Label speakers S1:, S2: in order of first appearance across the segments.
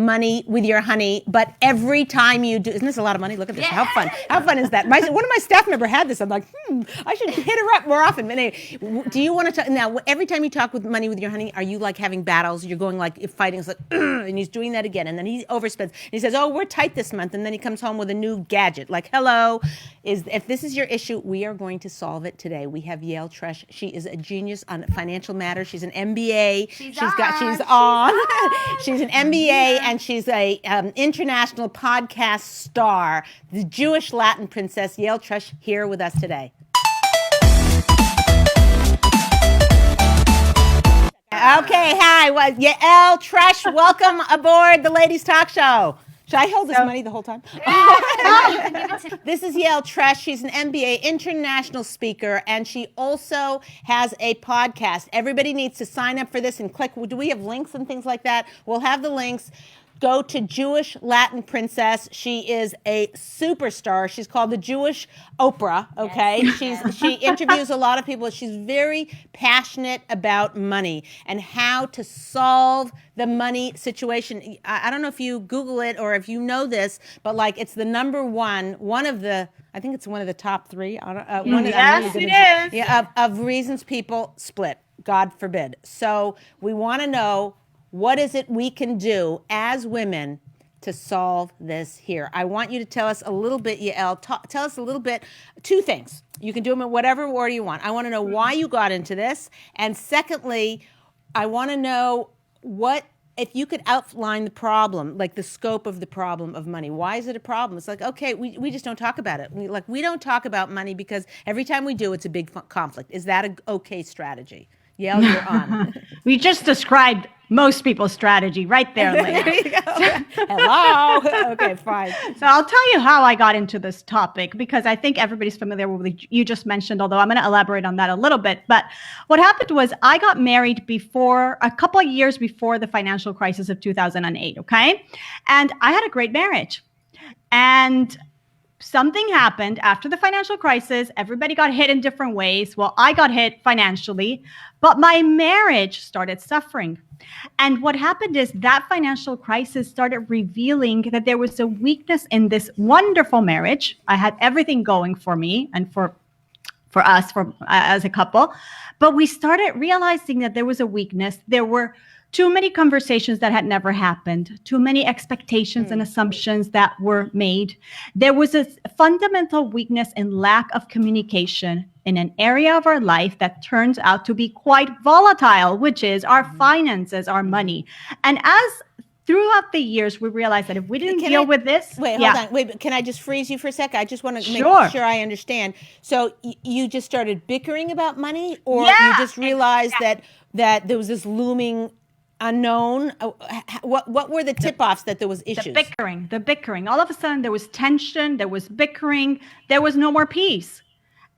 S1: money with your honey, but every time you do, isn't this a lot of money? Look at this. How fun. How fun is that? One of my staff member had this. I'm like, I should hit her up more often. But anyway, do you want to talk now? Every time you talk with money with your honey, are you like having battles? You're going like fighting. It's like, and he's doing that again, and then he overspends. And he says, "Oh, we're tight this month," and then he comes home with a new gadget. Like, hello, if this is your issue, we are going to solve it today. We have Yael Trusch. She is a genius on financial matters. She's an MBA. She's an MBA, and she's a international podcast star. The Jewish Latin princess Yael Trusch here with us today. Okay, hi, Yael Trusch. Welcome aboard the Ladies TalkShow. Should I hold this money the whole time? This is Yael Trusch. She's an MBA international speaker, and she also has a podcast. Everybody needs to sign up for this and click. Do we have links and things like that? We'll have the links. Go to Jewish Latin Princess. She is a superstar. She's called the Jewish Oprah, okay? Yes. She interviews a lot of people. She's very passionate about money and how to solve the money situation. I don't know if you Google it or if you know this, but like it's the number one of the, I think it's one of the top three.
S2: Yes, it is.
S1: Yeah, of reasons people split, God forbid. So we want to know, what is it we can do as women to solve this here? I want you to tell us a little bit, Yael. Tell us a little bit, two things. You can do them in whatever order you want. I want to know why you got into this. And secondly, I want to know if you could outline the problem, like the scope of the problem of money. Why is it a problem? It's like, okay, we just don't talk about it. We don't talk about money because every time we do, it's a big conflict. Is that an okay strategy? Yael, you're on.
S2: We just described most people's strategy right there, Leah.
S1: There you go. Hello. Okay, fine.
S2: So I'll tell you how I got into this topic, because I think everybody's familiar with what you just mentioned, although I'm going to elaborate on that a little bit. But what happened was I got married a couple of years before the financial crisis of 2008, okay? And I had a great marriage. And something happened after the financial crisis. Everybody got hit in different ways. Well, I got hit financially, but my marriage started suffering. And what happened is that financial crisis started revealing that there was a weakness in this wonderful marriage. I had everything going for me and for us as a couple, but we started realizing that there was a weakness. There were too many conversations that had never happened, too many expectations and assumptions that were made. There was a fundamental weakness in lack of communication in an area of our life that turns out to be quite volatile, which is our finances, our money. And as throughout the years, we realized that if we didn't deal with this.
S1: Wait, hold on. Wait, can I just freeze you for a second? I just want to make sure I understand. So you just started bickering about money, or you just realized that there was this looming unknown? What were the tip-offs that there was issues?
S2: The bickering. All of a sudden, there was tension, there was bickering, there was no more peace.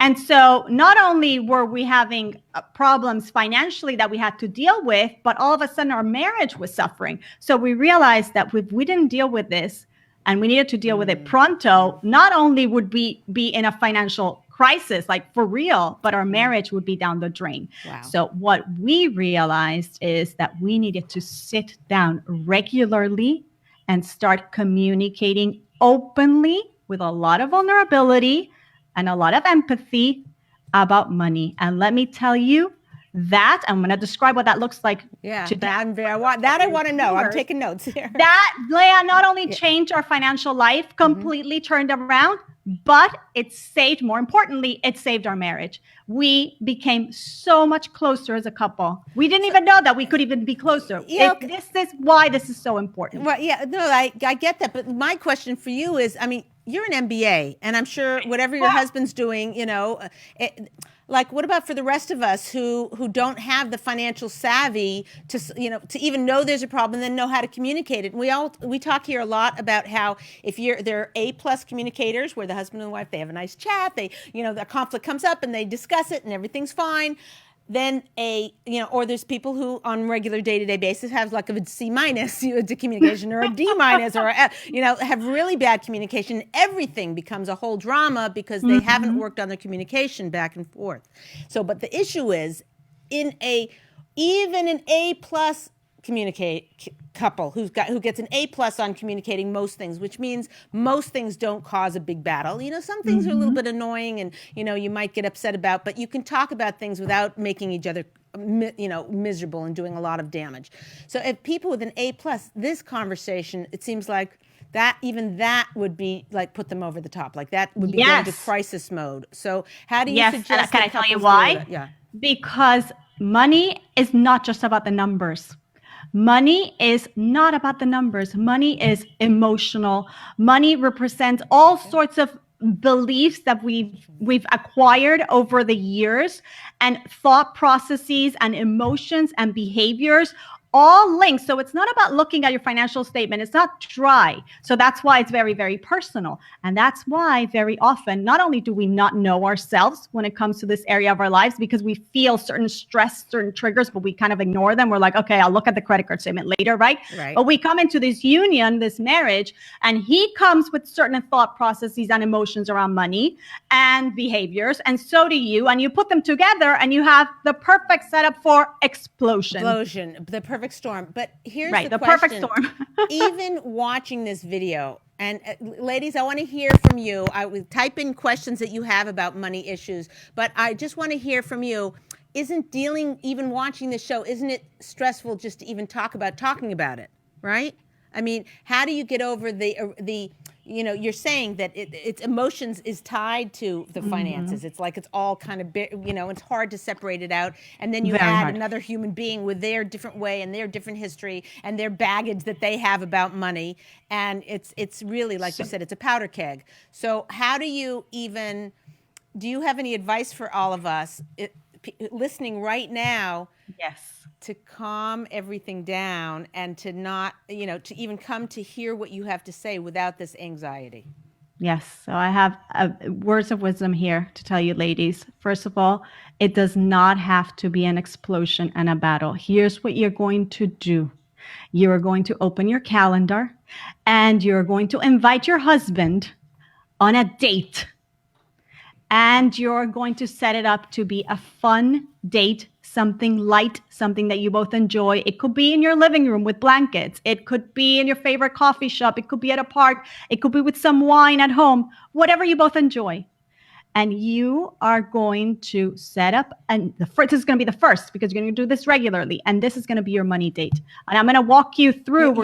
S2: And so not only were we having problems financially that we had to deal with, but all of a sudden our marriage was suffering. So we realized that if we didn't deal with this, and we needed to deal with it pronto, not only would we be in a financial crisis, like for real, but our marriage would be down the drain. Wow. So what we realized is that we needed to sit down regularly and start communicating openly with a lot of vulnerability and a lot of empathy about money. And let me tell you that, I'm going to describe what that looks like.
S1: Yeah, I want to know. I'm taking notes here.
S2: That, Leah, not only changed our financial life, completely turned around, but it saved, more importantly, it saved our marriage. We became so much closer as a couple. We didn't even know that we could even be closer. This is why this is so important.
S1: Well, yeah, no, I get that. But my question for you is, I mean, you're an MBA, and I'm sure whatever your husband's doing, like, what about for the rest of us who don't have the financial savvy to even know there's a problem and then know how to communicate it? And we talk here a lot about how if they're A+ communicators, where the husband and the wife, they have a nice chat, the conflict comes up and they discuss it and everything's fine. Then or there's people who on regular day-to-day basis have like a C- to communication, or a D- or have really bad communication. Everything becomes a whole drama because they haven't worked on their communication back and forth. So, but the issue is even an A+ couple who gets an A plus on communicating most things, which means most things don't cause a big battle. Some things are a little bit annoying and, you might get upset about, but you can talk about things without making each other, miserable and doing a lot of damage. So if people with an A plus, this conversation, it seems like that would be like put them over the top. Like that would be going into crisis mode. So how do you suggest?
S2: Can I tell you why?
S1: Yeah.
S2: Because money is not just about the numbers. Money is not about the numbers. Money is emotional. Money represents all sorts of beliefs that we've acquired over the years, and thought processes and emotions and behaviors, all linked. So it's not about looking at your financial statement. It's not dry. So that's why it's very, very personal. And that's why very often, not only do we not know ourselves when it comes to this area of our lives, because we feel certain stress, certain triggers, but we kind of ignore them. We're like, okay, I'll look at the credit card statement later, right? But we come into this union, this marriage, and he comes with certain thought processes and emotions around money and behaviors. And so do you. And you put them together and you have the perfect setup for explosion.
S1: The perfect storm. But here's
S2: the
S1: question.
S2: Perfect storm.
S1: Even watching this video, and ladies, I want to hear from you. I would type in questions that you have about money issues, but I just want to hear from you. Even watching this show, isn't it stressful just to even talking about it, right? I mean, how do you get over the you're saying that it's emotions is tied to the finances. It's like it's all kind of, it's hard to separate it out. And then you add another human being with their different way and their different history and their baggage that they have about money. And it's really, like you said, it's a powder keg. So how do you have any advice for all of us listening right now?
S2: Yes.
S1: To calm everything down and to not, to even come to hear what you have to say without this anxiety.
S2: Yes. So I have words of wisdom here to tell you, ladies. First of all, it does not have to be an explosion and a battle. Here's what you're going to do. You're going to open your calendar and you're going to invite your husband on a date. And you're going to set it up to be a fun date, something light, something that you both enjoy. It could be in your living room with blankets. It could be in your favorite coffee shop. It could be at a park. It could be with some wine at home, whatever you both enjoy. And you are going to set up, and this is going to be the first because you're going to do this regularly. And this is going to be your money date. And I'm going to walk you through.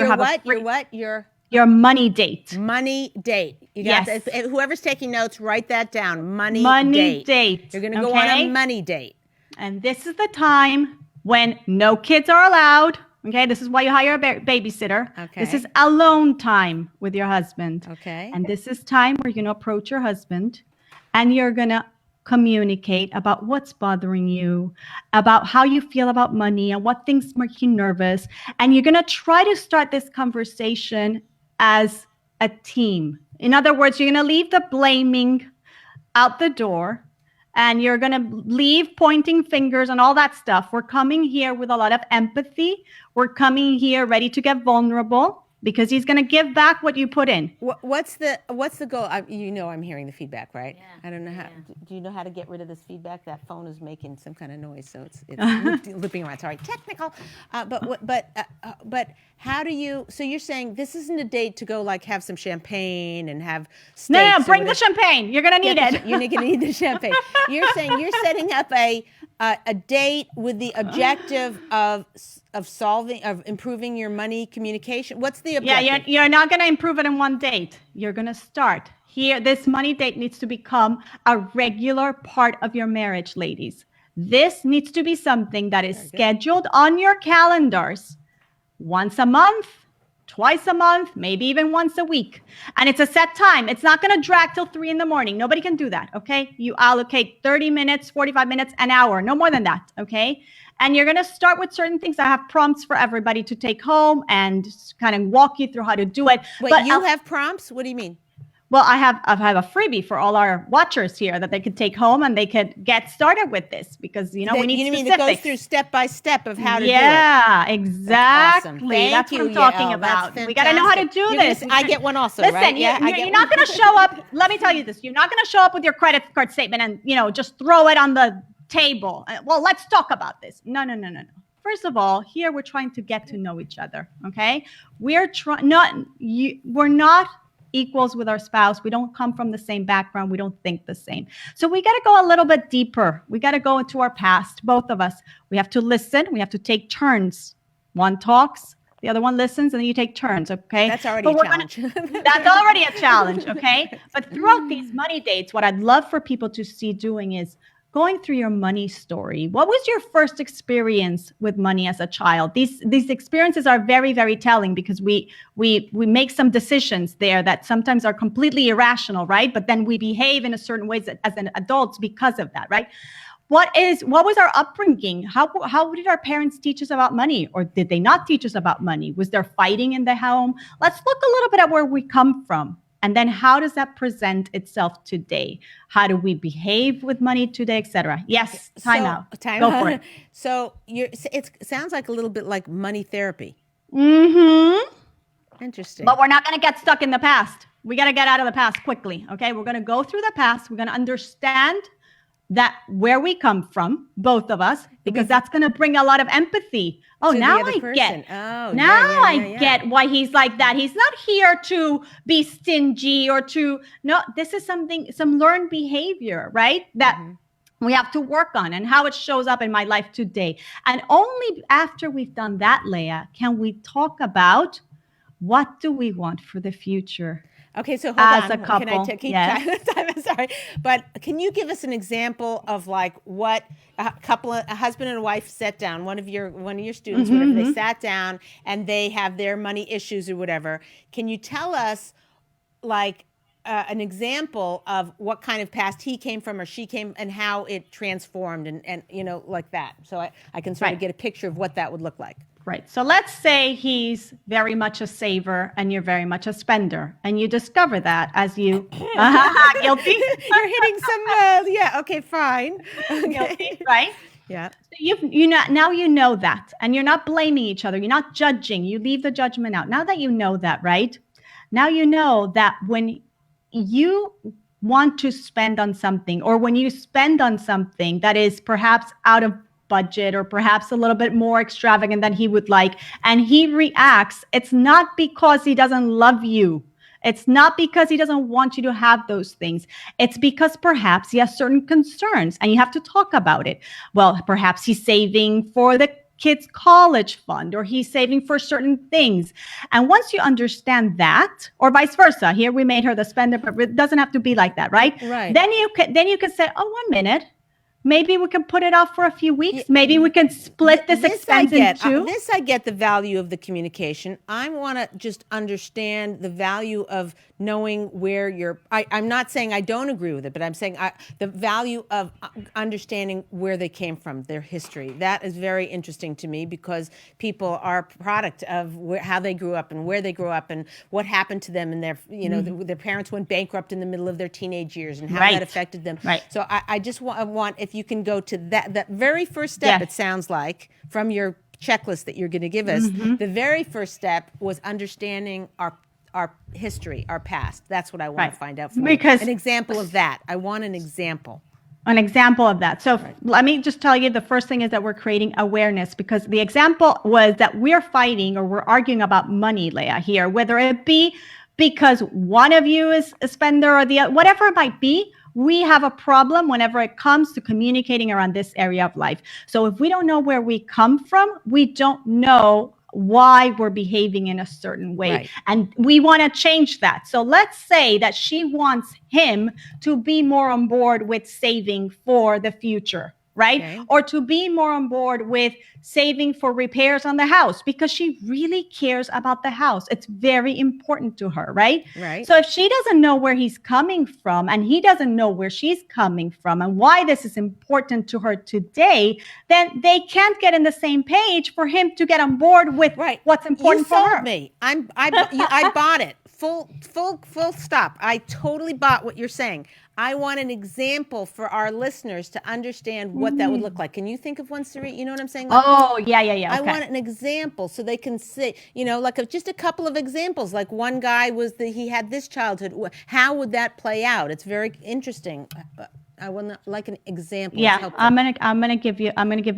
S2: Your money date.
S1: Money date. You got whoever's taking notes, write that down. Money date. You're going to go on a money date.
S2: And this is the time when no kids are allowed. Okay, this is why you hire a babysitter. Okay. This is alone time with your husband.
S1: Okay.
S2: And this is time where you're going to approach your husband and you're going to communicate about what's bothering you, about how you feel about money and what things make you nervous. And you're going to try to start this conversation as a team. In other words, you're going to leave the blaming out the door and you're going to leave pointing fingers and all that stuff. We're coming here with a lot of empathy. We're coming here ready to get vulnerable because he's going to give back what you put in.
S1: What's the goal? I'm hearing the feedback, right? Yeah. I don't know how. Yeah. Do you know how to get rid of this feedback? That phone is making some kind of noise, so it's looping around. Sorry, technical. But how do you? So you're saying this isn't a date to go like have some champagne and have steaks?
S2: No, bring the champagne. You're going to need it.
S1: You're going to need the champagne. You're saying you're setting up a date with the objective of improving your money communication. What's the objective?
S2: Yeah, you're not going to improve it in one date. You're going to start here. This money date needs to become a regular part of your marriage, ladies. This needs to be something that is scheduled on your calendars once a month, twice a month, maybe even once a week. And it's a set time. It's not going to drag till 3 a.m. Nobody can do that, okay? You allocate 30 minutes, 45 minutes, an hour, no more than that, okay? And you're going to start with certain things. I have prompts for everybody to take home and kind of walk you through how to do it.
S1: Wait, but you have prompts? What do you mean?
S2: Well, I have a freebie for all our watchers here that they could take home and they could get started with this because, we need specifics.
S1: You mean it goes through step by step of how to do it?
S2: Yeah, exactly.
S1: That's awesome.
S2: That's what I'm talking about. We got to know how to do this.
S1: I get one also,
S2: Listen,
S1: right?
S2: Yeah, you're not going to show up. Let me tell you this. You're not going to show up with your credit card statement and, just throw it on the table. Well, let's talk about this. No. first of all, here we're trying to get to know each other. Okay. We're not equals with our spouse. We don't come from the same background. We don't think the same. So we got to go a little bit deeper. We got to go into our past, both of us. We have to listen. We have to take turns. One talks, the other one listens, and then you take turns, okay?
S1: That's already a challenge.
S2: That's already a challenge, okay? But throughout these money dates, what I'd love for people to see doing is going through your money story. What was your first experience with money as a child? These experiences are very, very telling because we make some decisions there that sometimes are completely irrational, right? But then we behave in a certain ways as an adults because of that, right? What was our upbringing? How did our parents teach us about money, or did they not teach us about money? Was there fighting in the home? Let's look a little bit at where we come from, and then how does that present itself today? How do we behave with money today, etc.? Yes, time out. Go for it.
S1: So it sounds like a little bit like money therapy.
S2: Mm-hmm.
S1: Interesting.
S2: But we're not going to get stuck in the past. We got to get out of the past quickly. Okay, we're going to go through the past. We're going to understand that where we come from, both of us, because that's going to bring a lot of empathy. Oh, now I get.
S1: Oh,
S2: now I get why he's like that. He's not here to be stingy or no, this is some learned behavior, right? That we have to work on and how it shows up in my life today. And only after we've done that, Leah, can we talk about what do we want for the future.
S1: Okay, so hold
S2: as
S1: on.
S2: a couple,
S1: can I keep time? I'm sorry, but can you give us an example of like what a husband and a wife sat down? One of your students, whatever, they sat down and they have their money issues or whatever. Can you tell us like an example of what kind of past he came from or she came and how it transformed and like that? So I can sort of get a picture of what that would look like.
S2: Right. So let's say he's very much a saver and you're very much a spender. And you discover that as you... Guilty?
S1: You're hitting some... okay, fine. Okay.
S2: Guilty, right?
S1: Yeah.
S2: So now you know that. And you're not blaming each other. You're not judging. You leave the judgment out. Now that you know that, right? Now you know that when you want to spend on something or when you spend on something that is perhaps out of budget or perhaps a little bit more extravagant than he would like, and he reacts, it's not because he doesn't love you. It's not because he doesn't want you to have those things. It's because perhaps he has certain concerns and you have to talk about it. Well, perhaps he's saving for the kids' college fund or he's saving for certain things. And once you understand that, or vice versa, here we made her the spender, but it doesn't have to be like that, right?
S1: Right.
S2: Then you can say, oh, 1 minute. Maybe we can put it off for a few weeks. Maybe we can split this expense in two.
S1: This I get the value of the communication. I want to just understand the value of knowing where I'm not saying I don't agree with it, but I'm saying the value of understanding where they came from, their history. That is very interesting to me because people are a product of how they grew up and where they grew up and what happened to them and their parents went bankrupt in the middle of their teenage years and how that affected them.
S2: Right.
S1: So I just want if you can go to that very first step, it sounds like, from your checklist that you're going to give us, the very first step was understanding our history, our past. That's what I want to find out from you. An example of that. I want an example.
S2: An example of that. So let me just tell you, the first thing is that we're creating awareness because the example was that we're fighting or we're arguing about money, Leah, here, whether it be because one of you is a spender or the other, whatever it might be. We have a problem whenever it comes to communicating around this area of life. So if we don't know where we come from, we don't know why we're behaving in a certain way. Right. And we want to change that. So let's say that she wants him to be more on board with saving for the future. Right? Okay. Or to be more on board with saving for repairs on the house because she really cares about the house. It's very important to her, right?
S1: Right.
S2: So if she doesn't know where he's coming from and he doesn't know where she's coming from and why this is important to her today, then they can't get in the same page for him to get on board with what's important for her.
S1: You sold me. I bought it. Full stop. I totally bought what you're saying. I want an example for our listeners to understand what that would look like. Can you think of one, Sari? You know what I'm saying?
S2: Like, yeah. Okay.
S1: I want an example so they can see, just a couple of examples. Like one guy he had this childhood. How would that play out? It's very interesting. I would like an example.
S2: Yeah, I'm gonna give you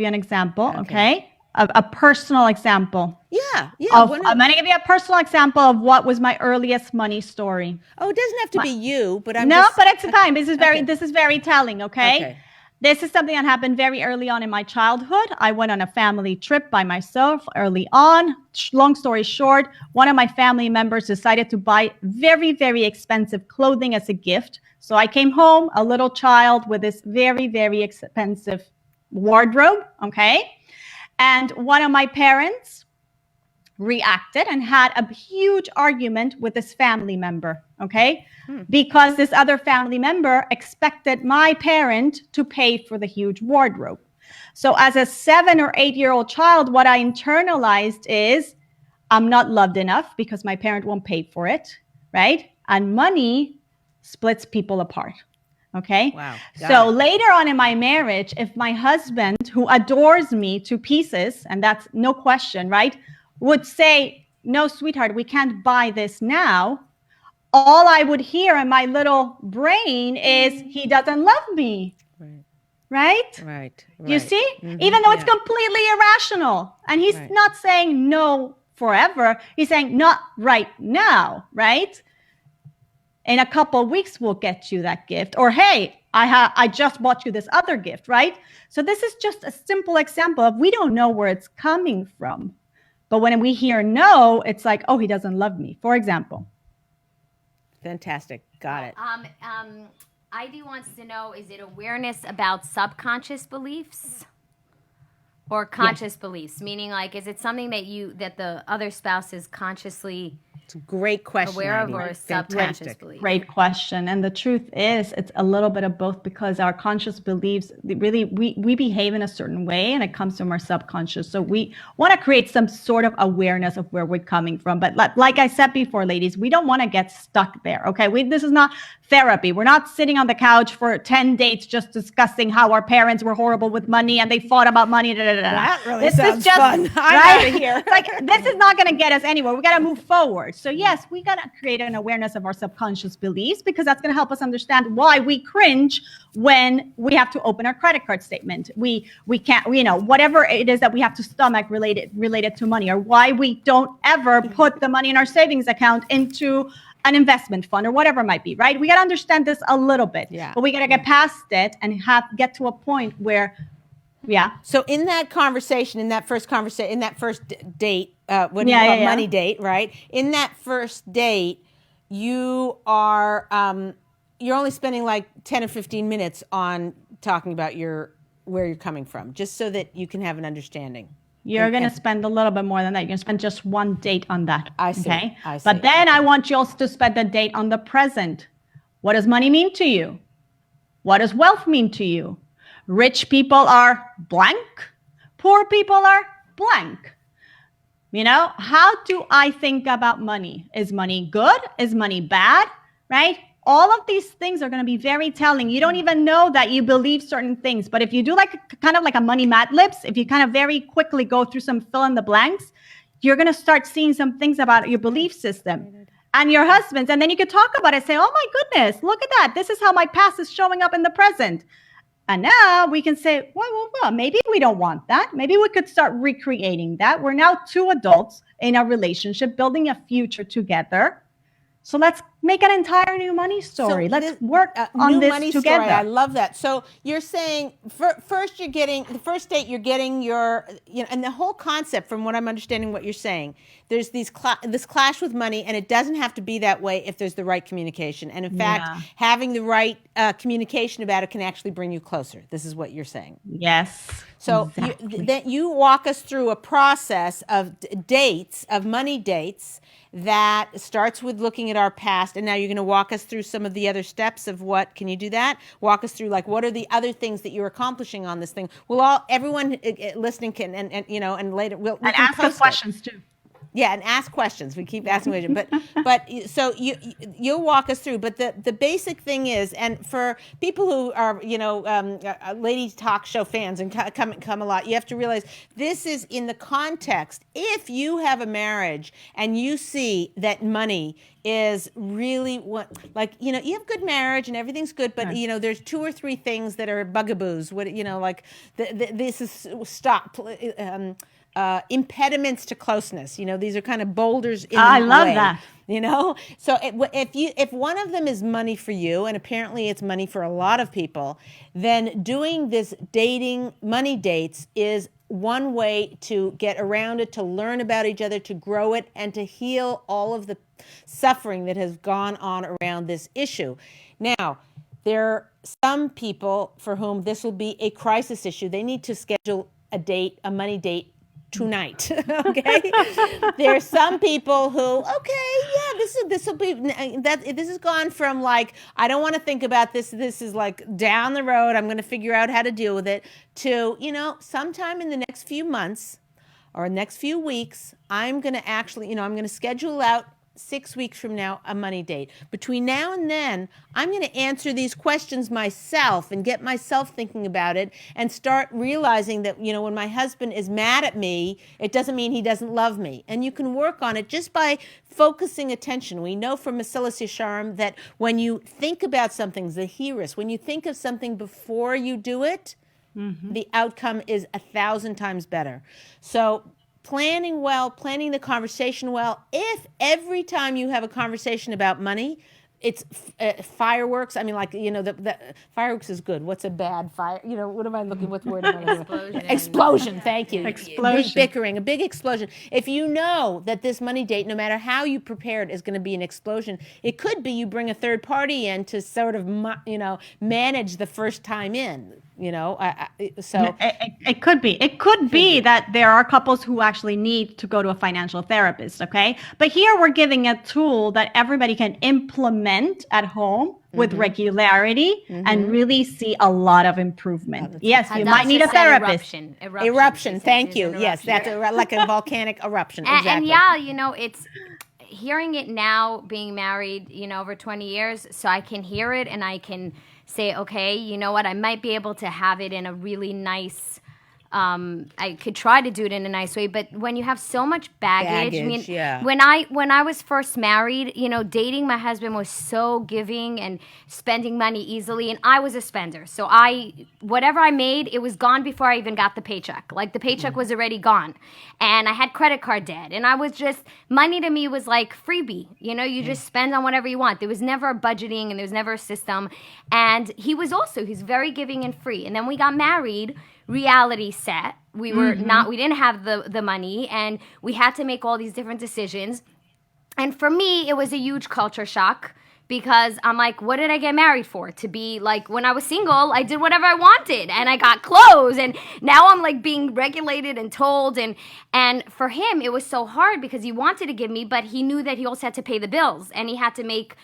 S2: an example. Okay. a personal example.
S1: Yeah.
S2: I'm going to give you a personal example of what was my earliest money story.
S1: Oh, it doesn't have to be you, but
S2: but it's fine. This is very telling, okay?
S1: Okay.
S2: This is something that happened very early on in my childhood. I went on a family trip by myself early on. Long story short, one of my family members decided to buy very, very expensive clothing as a gift. So I came home, a little child, with this very, very expensive wardrobe, okay? And one of my parents reacted and had a huge argument with this family member, okay? Because this other family member expected my parent to pay for the huge wardrobe. So as a 7 or 8-year-old child, what I internalized is I'm not loved enough because my parent won't pay for it, right? And money splits people apart. Okay.
S1: Wow.
S2: So later on in my marriage, if my husband, who adores me to pieces, and that's no question, right, would say, no, sweetheart, we can't buy this now, all I would hear in my little brain is he doesn't love me. Right? You see? Even though it's completely irrational. And he's not saying no forever. He's saying not right now, right? In a couple of weeks, we'll get you that gift. Or, hey, I just bought you this other gift, right? So this is just a simple example of we don't know where it's coming from. But when we hear no, it's like, oh, he doesn't love me, for example.
S1: Fantastic. Got it.
S3: Ivy wants to know, is it awareness about subconscious beliefs or conscious beliefs? Meaning, like, is it something that the other spouse is consciously
S1: It's a great question.
S3: aware of, or subconscious belief?
S2: Great question. And the truth is, it's a little bit of both, because our conscious beliefs, really, we behave in a certain way, and it comes from our subconscious. So we want to create some sort of awareness of where we're coming from. But like I said before, ladies, we don't want to get stuck there. Okay. This is not therapy. We're not sitting on the couch for 10 dates just discussing how our parents were horrible with money and they fought about money.
S1: That really sounds fun. I'm out of here.
S2: Like, this is not going to get us anywhere. We got to move forward. So yes, we got to create an awareness of our subconscious beliefs, because that's going to help us understand why we cringe when we have to open our credit card statement. We can't, whatever it is that we have to stomach related to money, or why we don't ever put the money in our savings account into an investment fund, or whatever it might be, right? We got to understand this a little bit, but we got to get past it and get to a point where,
S1: So in that conversation, in that first date, money date, right? In that first date, you are, you're only spending like 10 or 15 minutes on talking about where you're coming from, just so that you can have an understanding.
S2: You're going to spend a little bit more than that. You're going to spend just one date on that.
S1: I see.
S2: Okay?
S1: I see.
S2: But then I want you also to spend a date on the present. What does money mean to you? What does wealth mean to you? Rich people are blank. Poor people are blank. How do I think about money? Is money good? Is money bad? Right? All of these things are going to be very telling. You don't even know that you believe certain things. But if you do kind of like a money Mad Libs, if you kind of very quickly go through some fill in the blanks, you're going to start seeing some things about your belief system and your husband's. And then you could talk about it, say, oh my goodness, look at that. This is how my past is showing up in the present. And now we can say, well, maybe we don't want that. Maybe we could start recreating that. We're now two adults in a relationship, building a future together. So let's make an entire new money story. Let's work on this together. Story.
S1: I love that. So you're saying first the first date, you're getting your, and the whole concept, from what I'm understanding what you're saying, there's this clash with money, and it doesn't have to be that way if there's the right communication. And in fact, having the right communication about it can actually bring you closer. This is what you're saying.
S2: Yes.
S1: So exactly. You walk us through a process of dates, of money dates, that starts with looking at our past, and now you're going to walk us through some of the other steps of what. Can you do that? Walk us through, like, what are the other things that you're accomplishing on this thing? Everyone listening can, and later we'll
S2: ask us questions too.
S1: Yeah, and ask questions. We keep asking questions, but so you'll walk us through. But the basic thing is, and for people who are Ladies TalkShow fans and come a lot, you have to realize this is in the context. If you have a marriage and you see that money is really you have good marriage and everything's good, but there's 2 or 3 things that are bugaboos. This is stop. impediments to closeness. These are kind of boulders in
S2: I
S1: the
S2: love
S1: way.
S2: that.
S1: So if one of them is money for you, and apparently it's money for a lot of people, then doing this dating money dates is one way to get around it, to learn about each other, to grow it, and to heal all of the suffering that has gone on around this issue. Now, there are some people for whom this will be a crisis issue. They need to schedule a money date tonight. Okay. There are some people who, this will be that. This has gone from like, I don't want to think about this. This is like down the road. I'm going to figure out how to deal with it. To sometime in the next few months or next few weeks, I'm going to actually, I'm going to schedule out 6 weeks from now a money date. Between now and then, I'm going to answer these questions myself and get myself thinking about it and start realizing that, when my husband is mad at me, it doesn't mean he doesn't love me. And you can work on it just by focusing attention. We know from Leah Richeimer that when you think about something, Zahiris, when you think of something before you do it, the outcome is 1,000 times better. So planning well, planning the conversation well. If every time you have a conversation about money, it's fireworks. I mean, like, the fireworks is good. What's a bad fire? What am I looking? What word am I looking? Explosion. Thank you.
S2: Explosion.
S1: Big bickering, a big explosion. If you know that this money date, no matter how you prepare it, is going to be an explosion, it could be you bring a third party in to sort of, manage the first time in. So
S2: it could be. It could be that there are couples who actually need to go to a financial therapist, okay? But here we're giving a tool that everybody can implement at home with regularity and really see a lot of improvement. Yes, you might need a therapist.
S1: Eruption. Thank you. Yes, that's like a volcanic eruption. Exactly.
S3: And it's hearing it now, being married, over 20 years, so I can hear it and I can say, okay, you know what, I might be able to have it in a really nice, I could try to do it in a nice way, but when you have so much baggage, when I was first married, dating my husband was so giving and spending money easily, and I was a spender. So whatever I made, it was gone before I even got the paycheck. Like the paycheck was already gone, and I had credit card debt, and I was just, money to me was like freebie. You just spend on whatever you want. There was never a budgeting, and there was never a system. And he's very giving and free. And then we got married. Reality set. We were we didn't have the money, and we had to make all these different decisions. And for me, it was a huge culture shock because I'm like, what did I get married for? To be like, when I was single, I did whatever I wanted and I got clothes, and now I'm like being regulated and told, and for him, it was so hard because he wanted to give me, but he knew that he also had to pay the bills and he had to make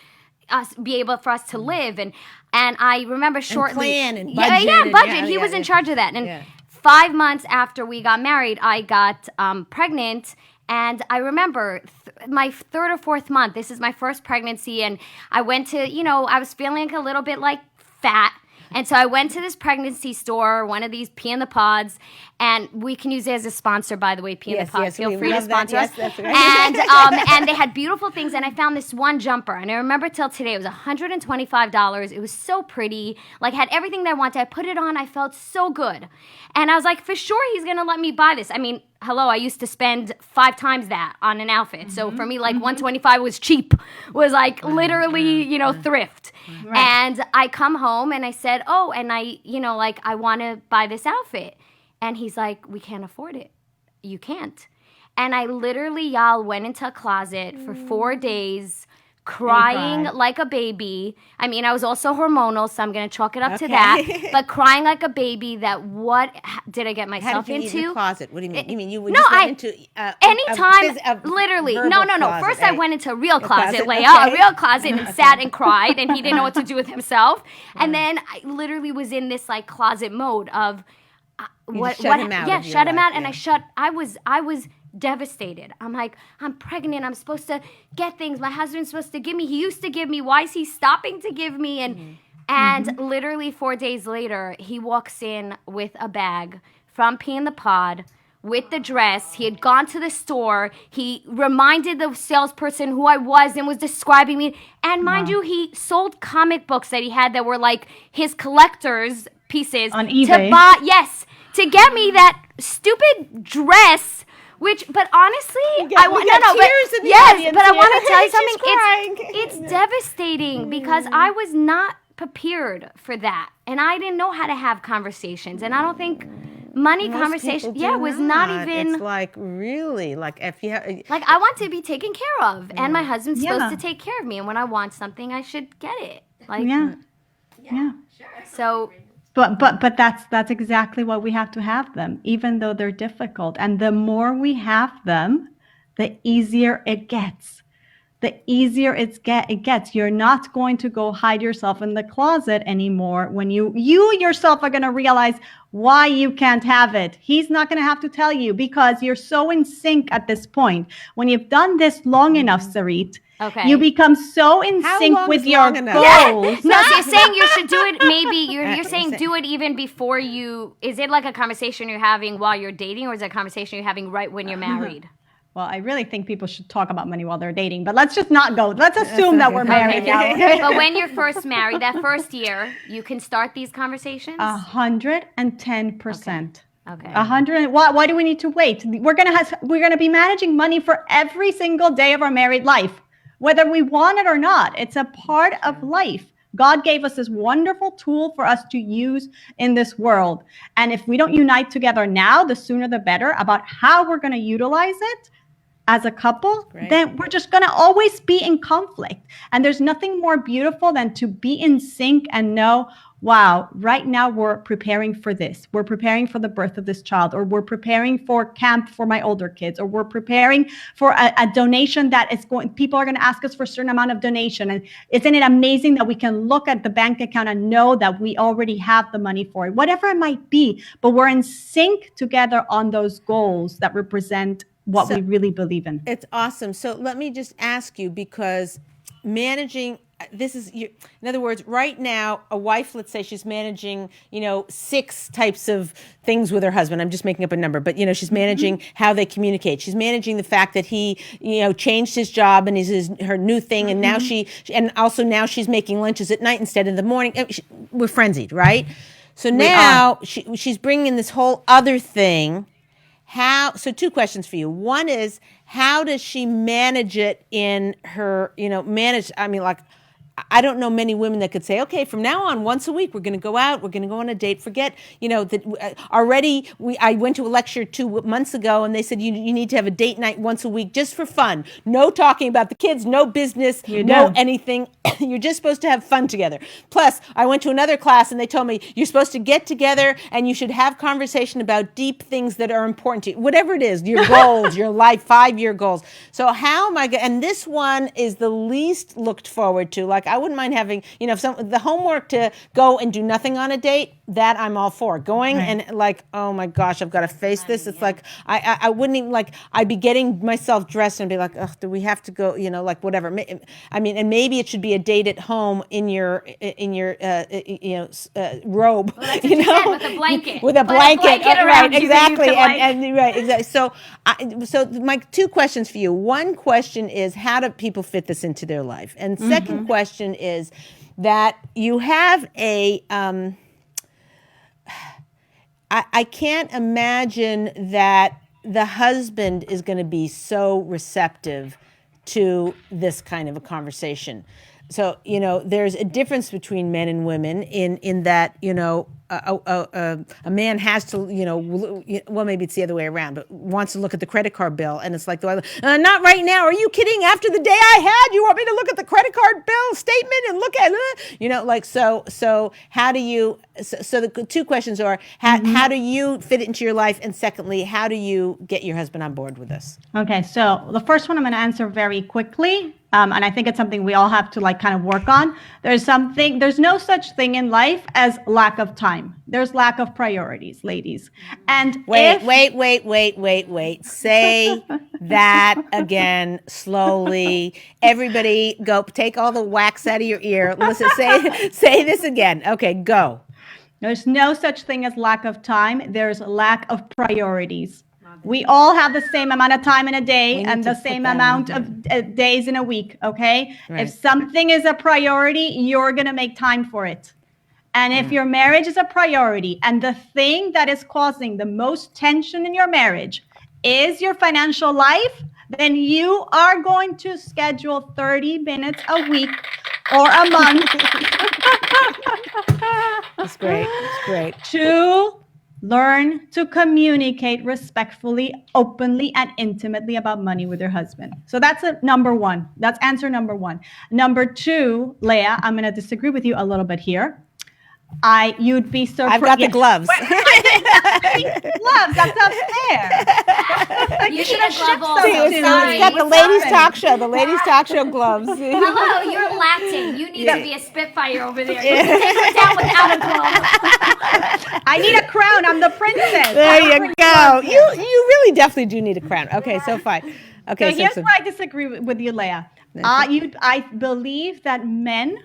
S3: be able for us to live, and I remember shortly
S1: and plan and budget.
S3: Budget. He was in charge of that. And 5 months after we got married, I got pregnant, and I remember my third or fourth month. This is my first pregnancy, and I went to I was feeling a little bit like fat. And so I went to this pregnancy store, one of these Pee in the Pods, and we can use it as a sponsor, by the way, Pee in the Pods. Feel free to sponsor us.
S1: That's right.
S3: And they had beautiful things, and I found this one jumper, and I remember till today, it was $125. It was so pretty, like had everything that I wanted. I put it on, I felt so good. And I was like, for sure he's going to let me buy this. I mean, hello, I used to spend 5 times that on an outfit. So for me, like $125 was cheap, was like literally, thrift. Right. And I come home and I said, oh, and I want to buy this outfit. And he's like, we can't afford it. You can't. And I literally, Yael, went into a closet for 4 days, crying like a baby. I mean, I was also hormonal, so I'm going to chalk it up to that. But crying like a baby that what did I get myself
S1: into?
S3: In the
S1: closet? What do you mean? You mean you went into
S3: anytime, literally. No.
S1: Closet,
S3: First
S1: right?
S3: I went into a real closet, a real closet, and sat and cried, and he didn't know what to do with himself. And then I literally was in this like closet mode of
S1: shut him out.
S3: Yeah, shut him out, and I was devastated. I'm like, I'm pregnant. I'm supposed to get things. My husband's supposed to give me. He used to give me. Why is he stopping to give me? And literally 4 days later, he walks in with a bag from Pee in the Pod with the dress. He had gone to the store. He reminded the salesperson who I was and was describing me. And mind you, he sold comic books that he had that were like his collector's pieces
S2: on eBay.
S3: To get me that stupid dress. But honestly, I want
S1: tears in the
S3: yes,
S1: audience
S3: but I
S1: here.
S3: want to tell you
S1: She's
S3: something.
S1: crying.
S3: It's devastating because I was not prepared for that, and I didn't know how to have conversations, and I don't think money conversation.
S1: Yeah,
S3: was not even.
S1: It's like really like if you have,
S3: like I want to be taken care of, and my husband's supposed to take care of me, and when I want something, I should get it. Like
S2: yeah.
S3: So.
S2: But that's exactly what we have to have them, even though they're difficult. And the more we have them, the easier it gets. The easier it gets. You're not going to go hide yourself in the closet anymore when you yourself are going to realize why you can't have it. He's not going to have to tell you because you're so in sync at this point. When you've done this long enough, Sarit,
S3: Okay.
S2: you become so in sync with your goals.
S3: No, so you're saying you should do it maybe, you're saying do it even before you, is it like a conversation you're having while you're dating, or is it a conversation you're having right when you're married?
S2: Well, I really think people should talk about money while they're dating, but let's just not go. Let's assume that we're married now. Okay?
S3: But when you're first married, that first year, you can start these conversations?
S2: 110%.
S3: Okay.
S2: 100. Why do we need to wait? We're gonna be managing money for every single day of our married life, whether we want it or not. It's a part of life. God gave us this wonderful tool for us to use in this world. And if we don't unite together now, the sooner the better, about how we're going to utilize it as a couple, then we're just going to always be in conflict. And there's nothing more beautiful than to be in sync and know, wow, right now we're preparing for this. We're preparing for the birth of this child, or we're preparing for camp for my older kids, or we're preparing for a donation that is going, people are going to ask us for a certain amount of donation. And isn't it amazing that we can look at the bank account and know that we already have the money for it, whatever it might be, but we're in sync together on those goals that represent what we really believe in.
S1: It's awesome. So let me just ask you, because managing, this is, in other words, right now, a wife, let's say she's managing, 6 types of things with her husband. I'm just making up a number, but, she's managing how they communicate. She's managing the fact that he, changed his job and is her new thing. And now now she's making lunches at night instead of the morning. We're frenzied, right? So now she's bringing in this whole other thing. So 2 questions for you. One is, how does she manage it in her, I don't know many women that could say, okay, from now on, once a week, we're going to go out, we're going to go on a date. Forget, that already I went to a lecture 2 months ago and they said, you need to have a date night once a week just for fun. No talking about the kids, no business, no anything. You're just supposed to have fun together. Plus, I went to another class and they told me you're supposed to get together and you should have conversation about deep things that are important to you, whatever it is, your goals, your life, 5-year goals. So how am I going, and this one is the least looked forward to. Like, I wouldn't mind having, the homework to go and do nothing on a date, that I'm all for. Going and like, oh my gosh, I've got to face this. It's like, I wouldn't even, like, I'd be getting myself dressed and be like, oh, do we have to go, like whatever. I mean, and maybe it should be a date at home in your robe,
S3: Well, with a blanket.
S1: With a blanket,
S3: around you
S1: exactly.
S3: And
S1: Right, exactly. So my 2 questions for you. One question is, how do people fit this into their life? And second question is that you have a, I can't imagine that the husband is going to be so receptive to this kind of a conversation. So, there's a difference between men and women in that, a man has to, well, maybe it's the other way around, but wants to look at the credit card bill. And it's like, not right now. Are you kidding? After the day I had, you want me to look at the credit card bill statement and look at, so how do you, so the 2 questions are, how do you fit it into your life? And secondly, how do you get your husband on board with this?
S2: Okay, so the first one I'm going to answer very quickly. And I think it's something we all have to kind of work on. There's no such thing in life as lack of time. There's lack of priorities, ladies. And
S1: wait. Say that again slowly. Everybody go take all the wax out of your ear. Listen, say this again. Okay, go.
S2: There's no such thing as lack of time. There's lack of priorities. We all have the same amount of time in a day and the same amount of days in a week, okay? Right. If something is a priority, you're going to make time for it. And if your marriage is a priority and the thing that is causing the most tension in your marriage is your financial life, then you are going to schedule 30 minutes a week or a month.
S1: That's great. That's great.
S2: To learn to communicate respectfully, openly, and intimately about money with your husband. So that's number one. That's answer number one. Number two, Leah, I'm going to disagree with you a little bit here. You'd be surprised.
S1: I've got the gloves.
S2: Gloves. That's not fair.
S3: You should have glove all.
S1: It's got the Ladies Talk Show. The Ladies Talk Show gloves.
S3: Hello, you're Latin. You need to be a spitfire over there. You can take her down without a glove.
S2: I need a crown. I'm the princess.
S1: There you go. You really definitely do need a crown. Okay, so fine. Okay,
S2: so here's where I disagree with you, Leah. I believe that men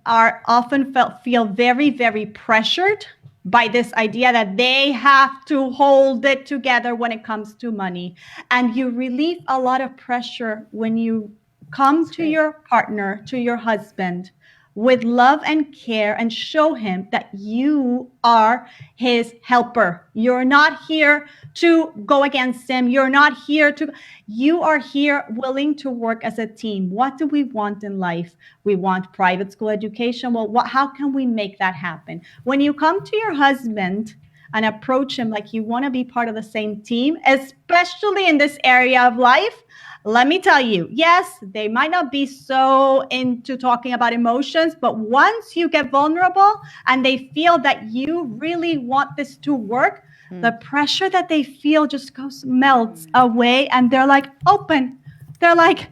S2: are often feel very, very pressured by this idea that they have to hold it together when it comes to money. And you relieve a lot of pressure when you come to your partner, to your husband, with love and care and show him that you are his helper. You're not here to go against him. You are here willing to work as a team. What do we want in life? We want private school education. Well, how can we make that happen? When you come to your husband and approach him like you want to be part of the same team, especially in this area of life, let me tell you, yes, they might not be so into talking about emotions, but once you get vulnerable and they feel that you really want this to work, the pressure that they feel just melts away, and they're like open. They're like,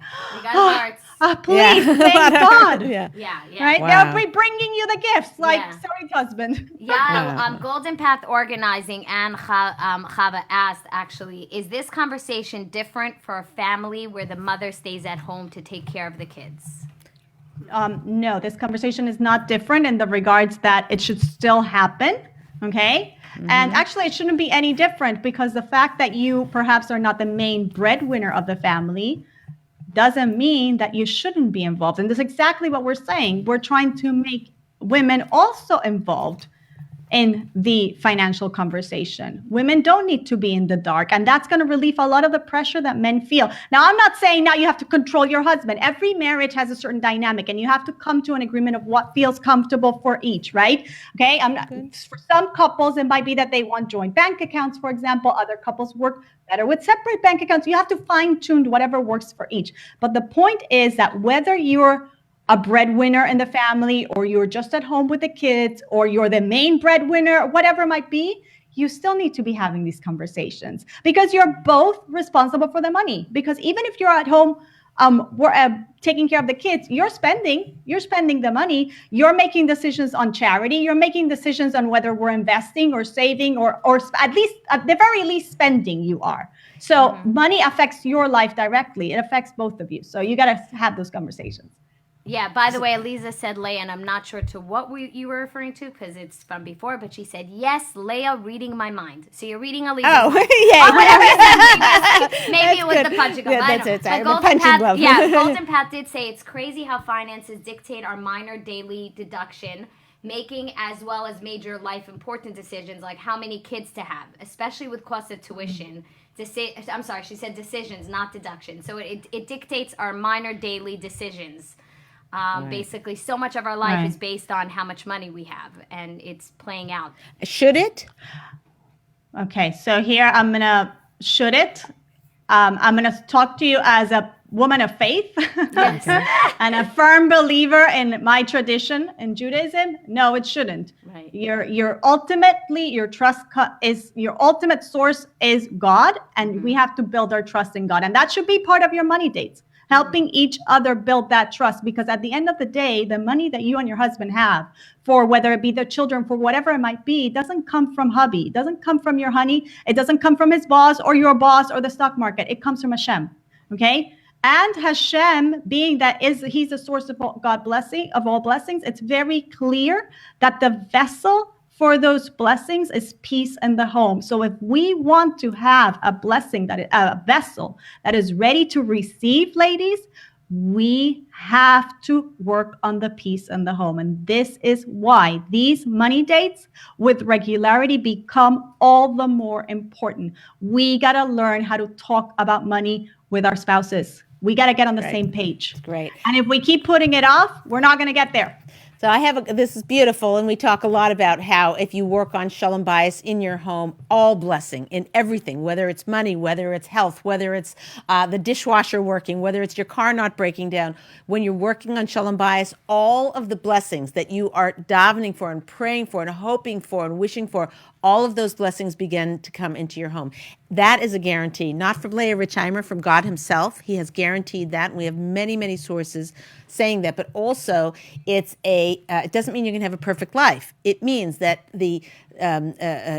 S2: please, thank God.
S1: Yeah.
S2: Right?
S1: Wow.
S2: They'll be bringing you the gifts, sorry, husband.
S3: Golden Path Organizing and Chava asked, actually, is this conversation different for a family where the mother stays at home to take care of the kids?
S2: No, this conversation is not different in the regards that it should still happen, okay? And actually, it shouldn't be any different, because the fact that you perhaps are not the main breadwinner of the family doesn't mean that you shouldn't be involved. And that's exactly what we're saying. We're trying to make women also involved in the financial conversation. Women don't need to be in the dark, and that's going to relieve a lot of the pressure that men feel. Now, I'm not saying now you have to control your husband. Every marriage has a certain dynamic, and you have to come to an agreement of what feels comfortable for each, right? Okay, for some couples, it might be that they want joint bank accounts, for example. Other couples work better with separate bank accounts. You have to fine-tune whatever works for each. But the point is that whether you're a breadwinner in the family, or you're just at home with the kids, or you're the main breadwinner, whatever it might be, you still need to be having these conversations, because you're both responsible for the money. Because even if you're at home, taking care of the kids, you're spending the money. You're making decisions on charity. You're making decisions on whether we're investing or saving, or at the very least spending. You are. So money affects your life directly. It affects both of you. So you got to have those conversations.
S3: Yeah, by the way, Eliza said Leah, and I'm not sure to what you were referring to, because it's from before, but she said, yes, Leah reading my mind. So you're reading Eliza's mind. Maybe it was the punching glove.
S1: Yeah, that's it.
S3: But
S1: The punching glove.
S3: Golden Path did say it's crazy how finances dictate our minor daily deduction, making as well as major life important decisions like how many kids to have, especially with cost of tuition. I'm sorry, she said decisions, not deduction. So it dictates our minor daily decisions. Basically, so much of our life is based on how much money we have, and it's playing out.
S1: Should it?
S2: Okay, so here I'm going to, should it? I'm going to talk to you as a woman of faith and a firm believer in my tradition in Judaism. No, it shouldn't.
S3: Right.
S2: Your ultimate source is God, and we have to build our trust in God, and that should be part of your money dates. Helping each other build that trust, because at the end of the day, the money that you and your husband have, for whether it be the children, for whatever it might be, doesn't come from hubby, it doesn't come from your honey, it doesn't come from his boss or your boss or the stock market. It comes from Hashem, okay? And Hashem, being that he's the source of all blessings, it's very clear that the vessel for those blessings is peace in the home. So if we want to have a vessel that is ready to receive, ladies, We have to work on the peace in the home. And this is why these money dates with regularity become all the more important. We got to learn how to talk about money with our spouses. We got to get on the same page.
S1: Great.
S2: And if we keep putting it off, we're not going to get there.
S1: So this is beautiful, and we talk a lot about how if you work on Shalom Bayis in your home, all blessing in everything, whether it's money, whether it's health, whether it's the dishwasher working, whether it's your car not breaking down. When you're working on Shalom Bayis, all of the blessings that you are davening for and praying for and hoping for and wishing for, all of those blessings begin to come into your home. That is a guarantee, not from Leah Richeimer, from God himself. He has guaranteed that, and we have many, many sources saying that. But also, it doesn't mean you're going to have a perfect life. It means that the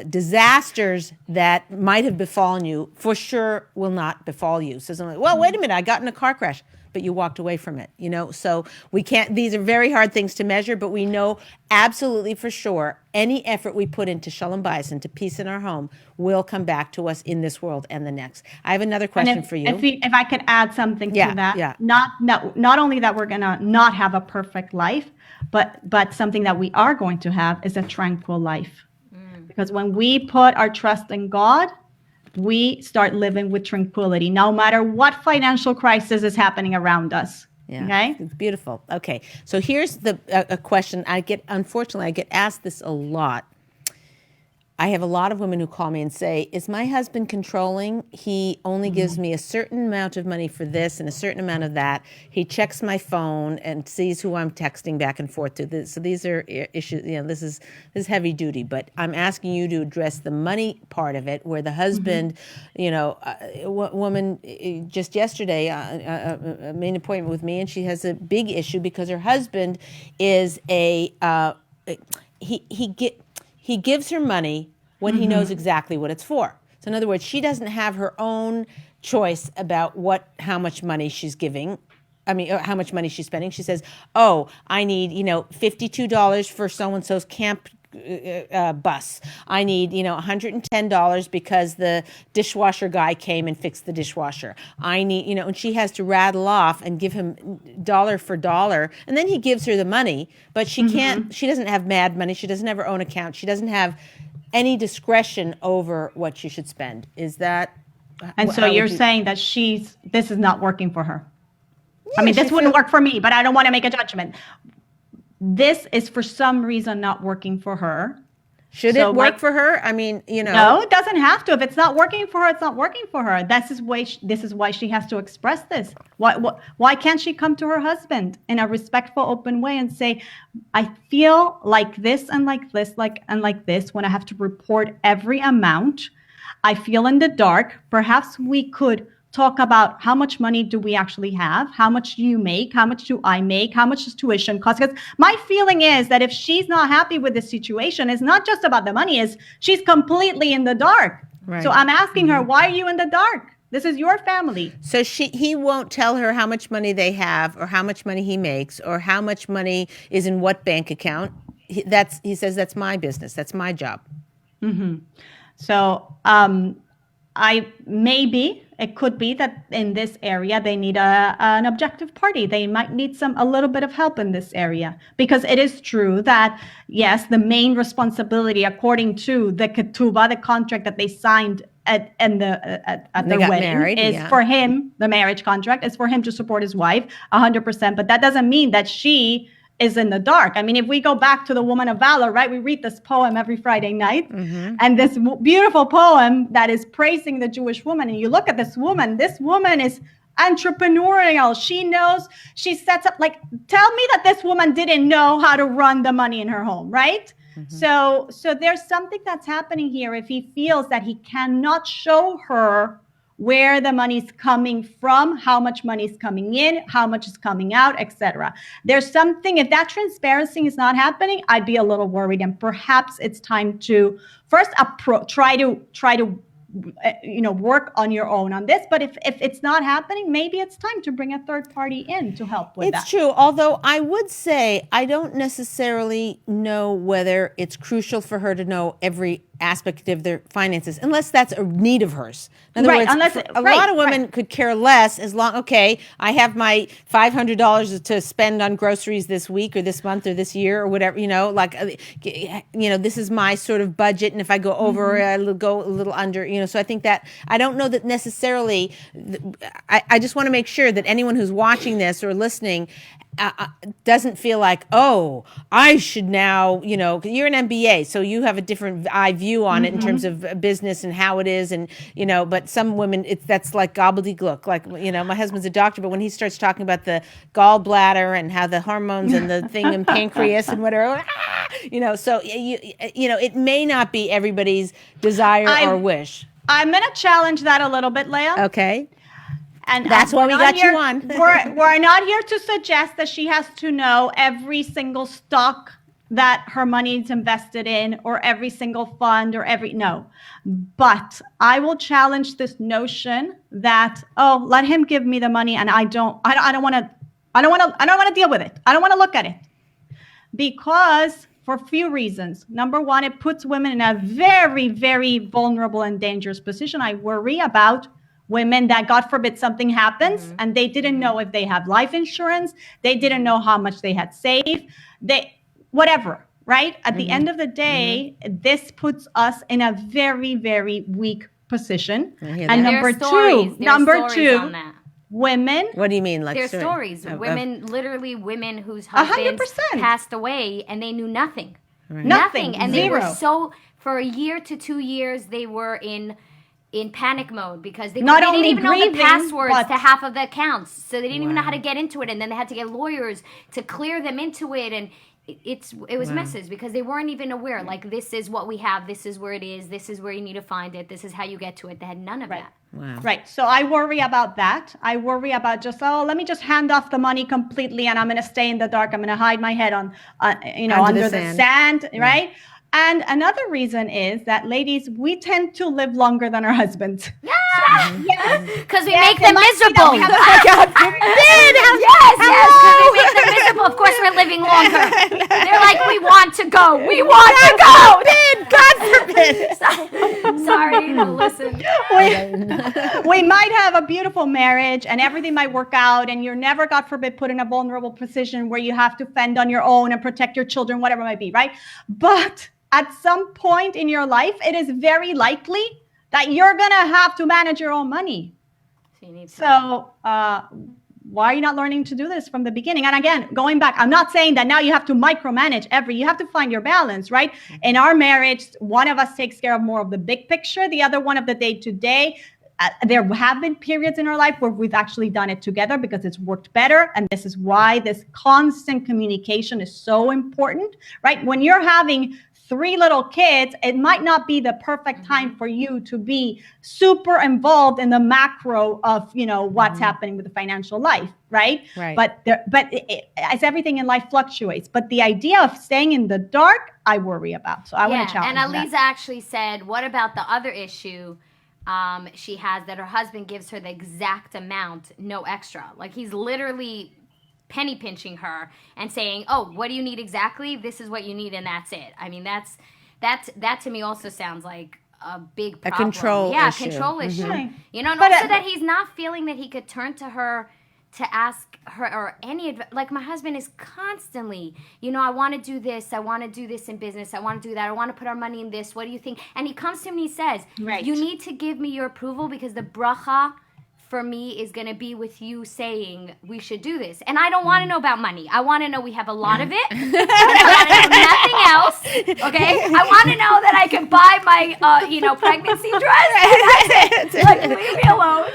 S1: disasters that might have befallen you for sure will not befall you. So someone, well, wait a minute, I got in a car crash, but you walked away from it, So we can't, these are very hard things to measure, but we know absolutely for sure any effort we put into Shalom Bayis, into peace in our home, will come back to us in this world and the next. I have another question for you.
S2: If I could add something to that,
S1: yeah.
S2: Not only that we're gonna not have a perfect life, but something that we are going to have is a tranquil life. Because when we put our trust in God, we start living with tranquility, no matter what financial crisis is happening around us.
S1: Yeah,
S2: okay,
S1: it's beautiful. Okay, so here's a question unfortunately, I get asked this a lot. I have a lot of women who call me and say, is my husband controlling? He only gives me a certain amount of money for this and a certain amount of that. He checks my phone and sees who I'm texting back and forth to. So these are issues, this is heavy duty, but I'm asking you to address the money part of it, where the husband, a woman just yesterday made an appointment with me, and she has a big issue because her husband is he gives her money when he knows exactly what it's for. So in other words, she doesn't have her own choice about how much money she's giving. How much money she's spending. She says, oh, I need, $52 for so-and-so's camp bus. I need, $110 because the dishwasher guy came and fixed the dishwasher. I need, and she has to rattle off and give him dollar for dollar. And then he gives her the money, but she can't, she doesn't have mad money. She doesn't have her own account. She doesn't have any discretion over what she should spend. Is that?
S2: And so you're saying that this is not working for her. Yeah, this wouldn't work for me, but I don't want to make a judgment. This is for some reason not working for her.
S1: Should it work for her?
S2: No, it doesn't have to. If it's not working for her, it's not working for her. This is why she has to express this. Why can't she come to her husband in a respectful, open way and say, I feel like this and like this, and like this when I have to report every amount. I feel in the dark. Perhaps we could talk about how much money do we actually have? How much do you make? How much do I make? How much does tuition cost? Because my feeling is that if she's not happy with the situation, it's not just about the money, she's completely in the dark. Right. So I'm asking her, why are you in the dark? This is your family.
S1: So he won't tell her how much money they have or how much money he makes or how much money is in what bank account. He says, that's my business. That's my job.
S2: Mm-hmm. So it could be that in this area they need an objective party. They might need a little bit of help in this area, because it is true that yes, the main responsibility according to the ketubah, the contract that they signed at their wedding, is for him. The marriage contract is for him to support his wife 100%. But that doesn't mean that she is in the dark. If we go back to the Woman of Valor, right? We read this poem every Friday night, and this beautiful poem that is praising the Jewish woman. And you look at this woman is entrepreneurial. She knows, she sets up, tell me that this woman didn't know how to run the money in her home, right? So there's something that's happening here. If he feels that he cannot show her where the money's coming from, how much money is coming in, how much is coming out, etc. There's something, if that transparency is not happening, I'd be a little worried, and perhaps it's time to first try to work on your own on this. But if it's not happening, maybe it's time to bring a third party in to help with that.
S1: It's true. Although I would say I don't necessarily know whether it's crucial for her to know every aspect of their finances, unless that's a need of hers. In other
S2: Right,
S1: words,
S2: unless
S1: a lot of women could care less as long, okay, I have my $500 to spend on groceries this week or this month or this year or whatever, this is my sort of budget, and if I go over, I'll go a little under, so I think that, I don't know that necessarily, I just want to make sure that anyone who's watching this or listening doesn't feel like, oh, I should now, 'cause you're an MBA, so you have a different eye view on it in terms of business and how it is, and but some women, that's like gobbledygook. Like, my husband's a doctor, but when he starts talking about the gallbladder and how the hormones and the thing in pancreas and whatever, so it may not be everybody's desire or wish.
S2: I'm going to challenge that a little bit, Leah.
S1: Okay.
S2: And
S1: that's why we got you on.
S2: we're not here to suggest that she has to know every single stock that her money is invested in, or every single fund, or no. But I will challenge this notion that, oh, let him give me the money, and I don't want to deal with it. I don't want to look at it, because for a few reasons. Number one, it puts women in a very, very vulnerable and dangerous position. I worry about women that, God forbid, something happens and they didn't know if they have life insurance, they didn't know how much they had saved, whatever, right? At the end of the day, this puts us in a very, very weak position. And number two, women.
S1: What do you mean? Like
S3: there's stories. Literally women whose husbands
S2: 100%.
S3: passed away and they knew nothing.
S1: Right.
S3: Nothing. And
S2: Zero.
S3: they were for a year to 2 years, they were in panic mode because they
S2: Not
S3: didn't
S2: only
S3: even know the
S2: grieving,
S3: passwords
S2: but-
S3: to half of the accounts. So they didn't even know how to get into it. And then they had to get lawyers to clear them into it. And it was messes because they weren't even aware. Like, this is what we have. This is where it is. This is where you need to find it. This is how you get to it. They had none of that.
S1: Wow.
S2: Right. So I worry about that. I worry about let me just hand off the money completely, and I'm going to stay in the dark. I'm going to hide my head under the sand, right? And another reason is that, ladies, we tend to live longer than our husbands.
S3: Yes, because we make them miserable.
S2: Yes,
S3: because we make them miserable. Of course, we're living longer. They're like, we want to go. We want to go. God forbid. Sorry, listen.
S2: We might have a beautiful marriage and everything might work out, and you're never, God forbid, put in a vulnerable position where you have to fend on your own and protect your children, whatever it might be, right? But at some point in your life, it is very likely that you're going to have to manage your own money. So why are you not learning to do this from the beginning? And again, going back, I'm not saying that now you have to micromanage you have to find your balance, right? In our marriage, one of us takes care of more of the big picture, the other one of the day-to-day. There have been periods in our life where we've actually done it together because it's worked better. And this is why this constant communication is so important, right? When you're having 3 little kids, it might not be the perfect time for you to be super involved in the macro of, what's happening with the financial life, right? But as everything in life fluctuates. But the idea of staying in the dark, I worry about. So I want to challenge
S3: and Aliza actually said, what about the other issue she has, that her husband gives her the exact amount, no extra? Like, he's literally penny pinching her and saying, oh, what do you need exactly? This is what you need, and that's it. I mean, that to me also sounds like a big problem.
S1: A control issue.
S3: Control issue.
S2: Right.
S3: And also that he's not feeling that he could turn to her to ask her or any advice. Like, my husband is constantly, I want to do this. I want to do this in business. I want to do that. I want to put our money in this. What do you think? And he comes to me and he says, you need to give me your approval, because the bracha for me is going to be with you saying we should do this. And I don't want to know about money. I want to know we have a lot of it. I want to know nothing else. Okay? I want to know that I can buy my, pregnancy dress. And that's it. Like, leave me alone.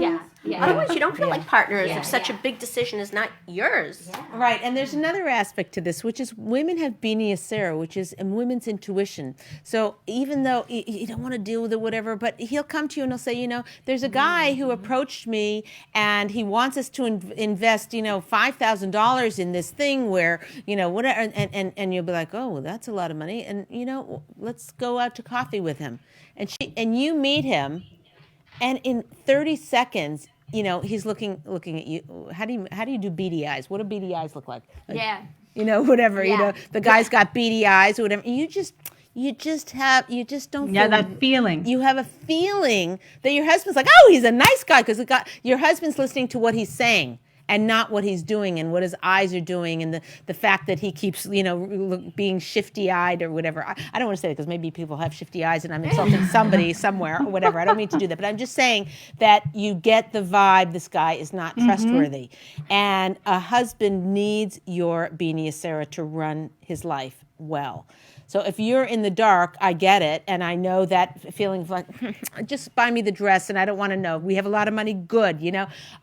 S3: Yeah.
S4: Otherwise, you don't feel like partners if such a big decision is not yours.
S1: Right, and there's another aspect to this, which is women have Bini Yasera, which is a women's intuition. So even though you don't want to deal with it, whatever, but he'll come to you and he'll say, there's a guy who approached me and he wants us to invest, $5,000 in this thing where, whatever, and you'll be like, oh, well, that's a lot of money, and let's go out to coffee with him, and you meet him. And in 30 seconds, he's looking at you. How do you do beady eyes? What do beady eyes look like? Whatever.
S3: Yeah.
S1: The guy's got beady eyes or whatever. And you just don't
S2: Yeah,
S1: feel
S2: that feeling.
S1: You have a feeling that your husband's like, oh, he's a nice guy, because your husband's listening to what he's saying and not what he's doing and what his eyes are doing, and the fact that he keeps, being shifty-eyed or whatever. I don't want to say that, because maybe people have shifty eyes and I'm insulting somebody somewhere or whatever. I don't mean to do that, but I'm just saying that you get the vibe this guy is not trustworthy. And a husband needs your Benia Sarah to run his life well. So if you're in the dark, I get it, and I know that feeling of like, just buy me the dress, and I don't want to know. We have a lot of money, good,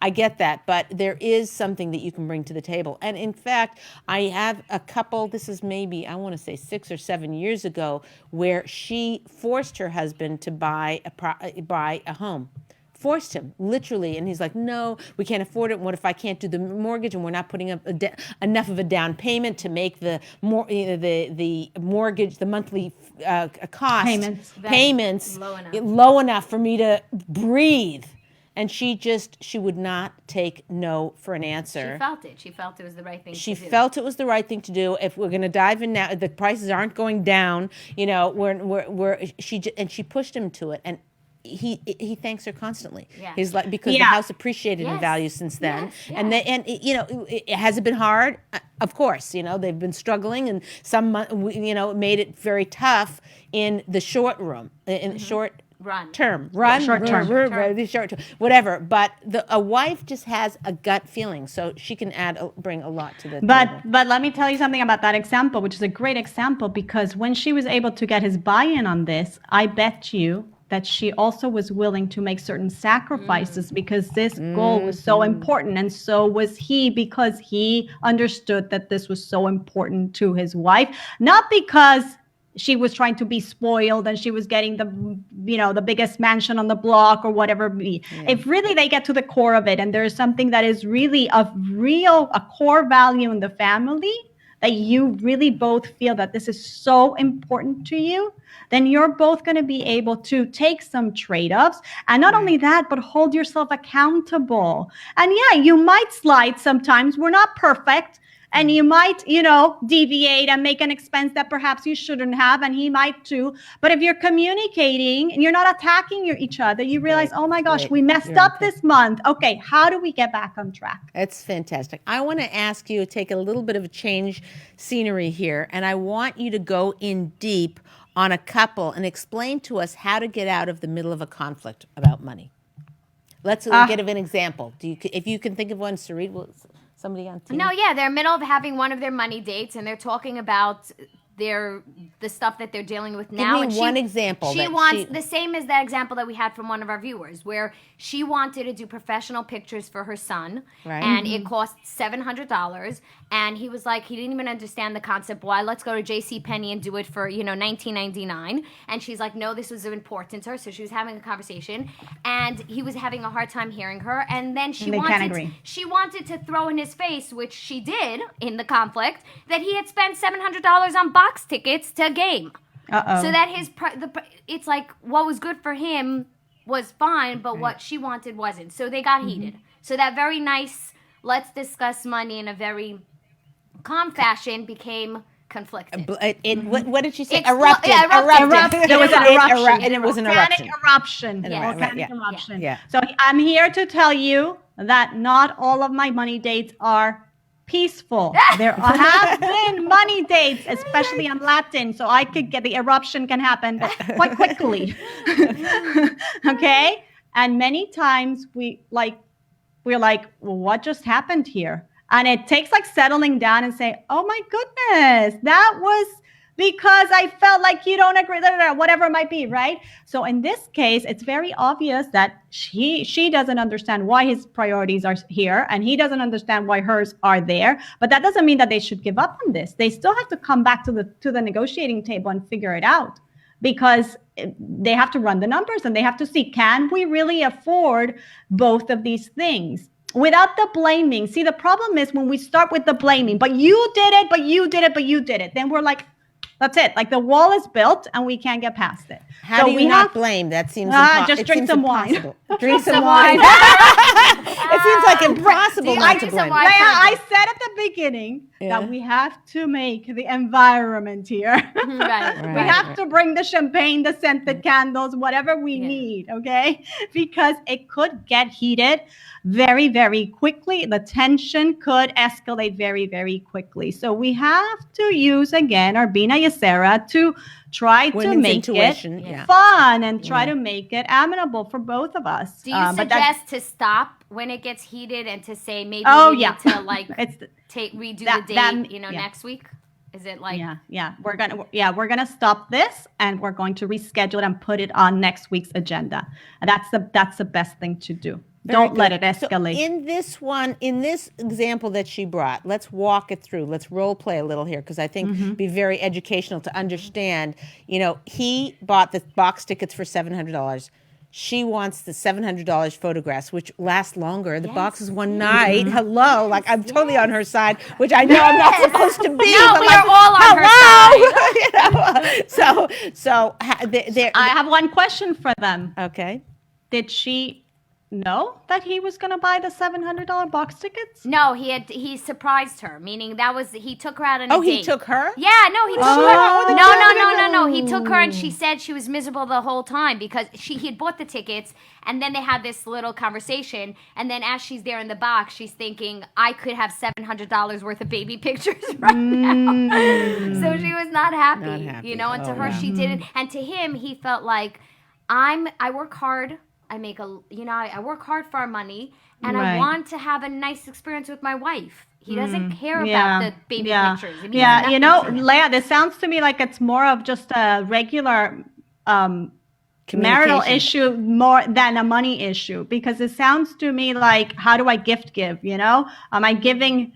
S1: I get that, but there is something that you can bring to the table. And in fact, I have a couple, this is maybe, I want to say 6 or 7 years ago, where she forced her husband to buy a home. Forced him, literally, and he's like, no, we can't afford it. And what if I can't do the mortgage, and we're not putting up enough of a down payment to make the mortgage, the monthly cost payments low enough for me to breathe? And she would not take no for an answer.
S3: She felt it. She felt it was the right thing to do.
S1: She felt it was the right thing to do. If we're going to dive in now, the prices aren't going down. She pushed him to it, and he thanks her constantly.
S3: Yeah.
S1: He's like, because the house appreciated in value since then.
S3: Yes.
S1: And has it been hard? Of course, they've been struggling, and some made it very tough in the short run, whatever. But a wife just has a gut feeling, so she can bring a lot to the table.
S2: But let me tell you something about that example, which is a great example, because when she was able to get his buy-in on this, I bet you that she also was willing to make certain sacrifices because this goal was so important, and so was he, because he understood that this was so important to his wife, not because she was trying to be spoiled and she was getting the biggest mansion on the block or whatever it be. If really they get to the core of it, and there's something that is really a core value in the family, that you really both feel that this is so important to you, then you're both going to be able to take some trade-offs. And not only that, but hold yourself accountable. And you might slide sometimes. We're not perfect. And you might, deviate and make an expense that perhaps you shouldn't have, and he might too. But if you're communicating and you're not attacking each other, you realize, oh my gosh, we messed up this month. Okay, how do we get back on track?
S1: That's fantastic. I want to ask you to take a little bit of a change scenery here, and I want you to go in deep on a couple and explain to us how to get out of the middle of a conflict about money. Let's get an example. If you can think of one, Sarit, somebody on team?
S3: No, they're in the middle of having one of their money dates, and they're talking about the stuff that they're dealing with now.
S1: Give me one example.
S3: She wants the same as that example that we had from one of our viewers, where she wanted to do professional pictures for her son, and it cost $700. And he was like, he didn't even understand the concept. Why? Let's go to JCPenney and do it for $19.99. And she's like, no, this was important to her. So she was having a conversation, and he was having a hard time hearing her. And then she wanted to throw in his face, which she did in the conflict, that he had spent $700 on box tickets to a game. So that it's like what was good for him was fine, but what she wanted wasn't. So they got heated. So that very nice, let's discuss money in a very calm fashion became conflicted.
S1: What did she say?
S3: Erupted.
S2: Erupted. There was an eruption.
S1: And it was an eruption.
S2: Volcanic eruption. So I'm here to tell you that not all of my money dates are peaceful. There have been money dates, especially on Latin, so I could get the eruption can happen quite quickly. Okay? And many times we're like, well, what just happened here? And it takes settling down and say, oh my goodness, that was because I felt like you don't agree, whatever it might be, right? So in this case, it's very obvious that she doesn't understand why his priorities are here, and he doesn't understand why hers are there. But that doesn't mean that they should give up on this. They still have to come back to the negotiating table and figure it out, because they have to run the numbers and they have to see, can we really afford both of these things? Without the blaming. See, the problem is when we start with the blaming, but you did it, but you did it, but you did it. Then we're like, That's it. Like the wall is built and we can't get past it.
S1: How do you not blame? That seems
S2: just drink some wine.
S1: Drink some wine. It seems like impossible not to blame.
S2: Leah, I said at the beginning that we have to make the environment here. We have to bring the champagne, the scented candles, whatever we need, okay? Because it could get heated very, very quickly. The tension could escalate very, very quickly. So we have to use, again, our Bina Yasera to try to make it fun and try to make it amenable for both of us.
S3: Do you suggest to stop when it gets heated and to say maybe we need to like redo the date, next week? Is it like
S2: we're gonna stop this and we're going to reschedule it and put it on next week's agenda. And that's the best thing to do. Don't let it escalate.
S1: So in this example that she brought, let's walk it through. Let's role play a little here because I think it'd be very educational to understand. He bought the box tickets for $700. She wants the $700 photographs, which last longer. The box is one night. Hello, like I'm totally on her side, which I know I'm not supposed to be.
S3: No,
S1: but
S3: we are all on her
S1: side. So
S2: I have one question for them.
S1: Okay.
S2: Did she know that he was going to buy the $700 box tickets?
S3: No, he surprised her, meaning he took her out on a date.
S1: Oh, he took her?
S3: Yeah, no, he took her. No. He took her and she said she was miserable the whole time because he had bought the tickets and then they had this little conversation and then as she's there in the box, she's thinking, I could have $700 worth of baby pictures right now. So she was not happy. And to her she didn't. And to him, he felt like, I work hard. I work hard for our money, and I want to have a nice experience with my wife. He doesn't care about the baby pictures.
S2: Leah, this sounds to me like it's more of just a regular marital issue more than a money issue, because it sounds to me like, how do I gift give? Am I giving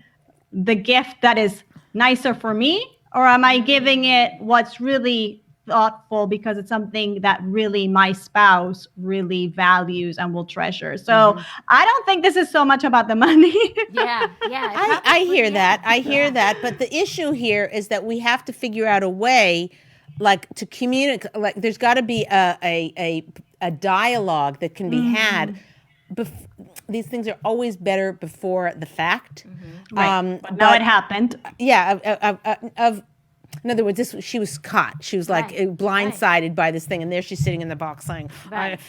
S2: the gift that is nicer for me, or am I giving it what's really thoughtful because it's something that really my spouse really values and will treasure? So I don't think this is so much about the money.
S1: I hear that. I hear that. But the issue here is that we have to figure out a way, like, to communicate. Like, there's got to be a dialogue that can be had. These things are always better before the fact.
S2: Right. But now it happened.
S1: In other words, she was caught. She was like blindsided by this thing, and there she's sitting in the box saying,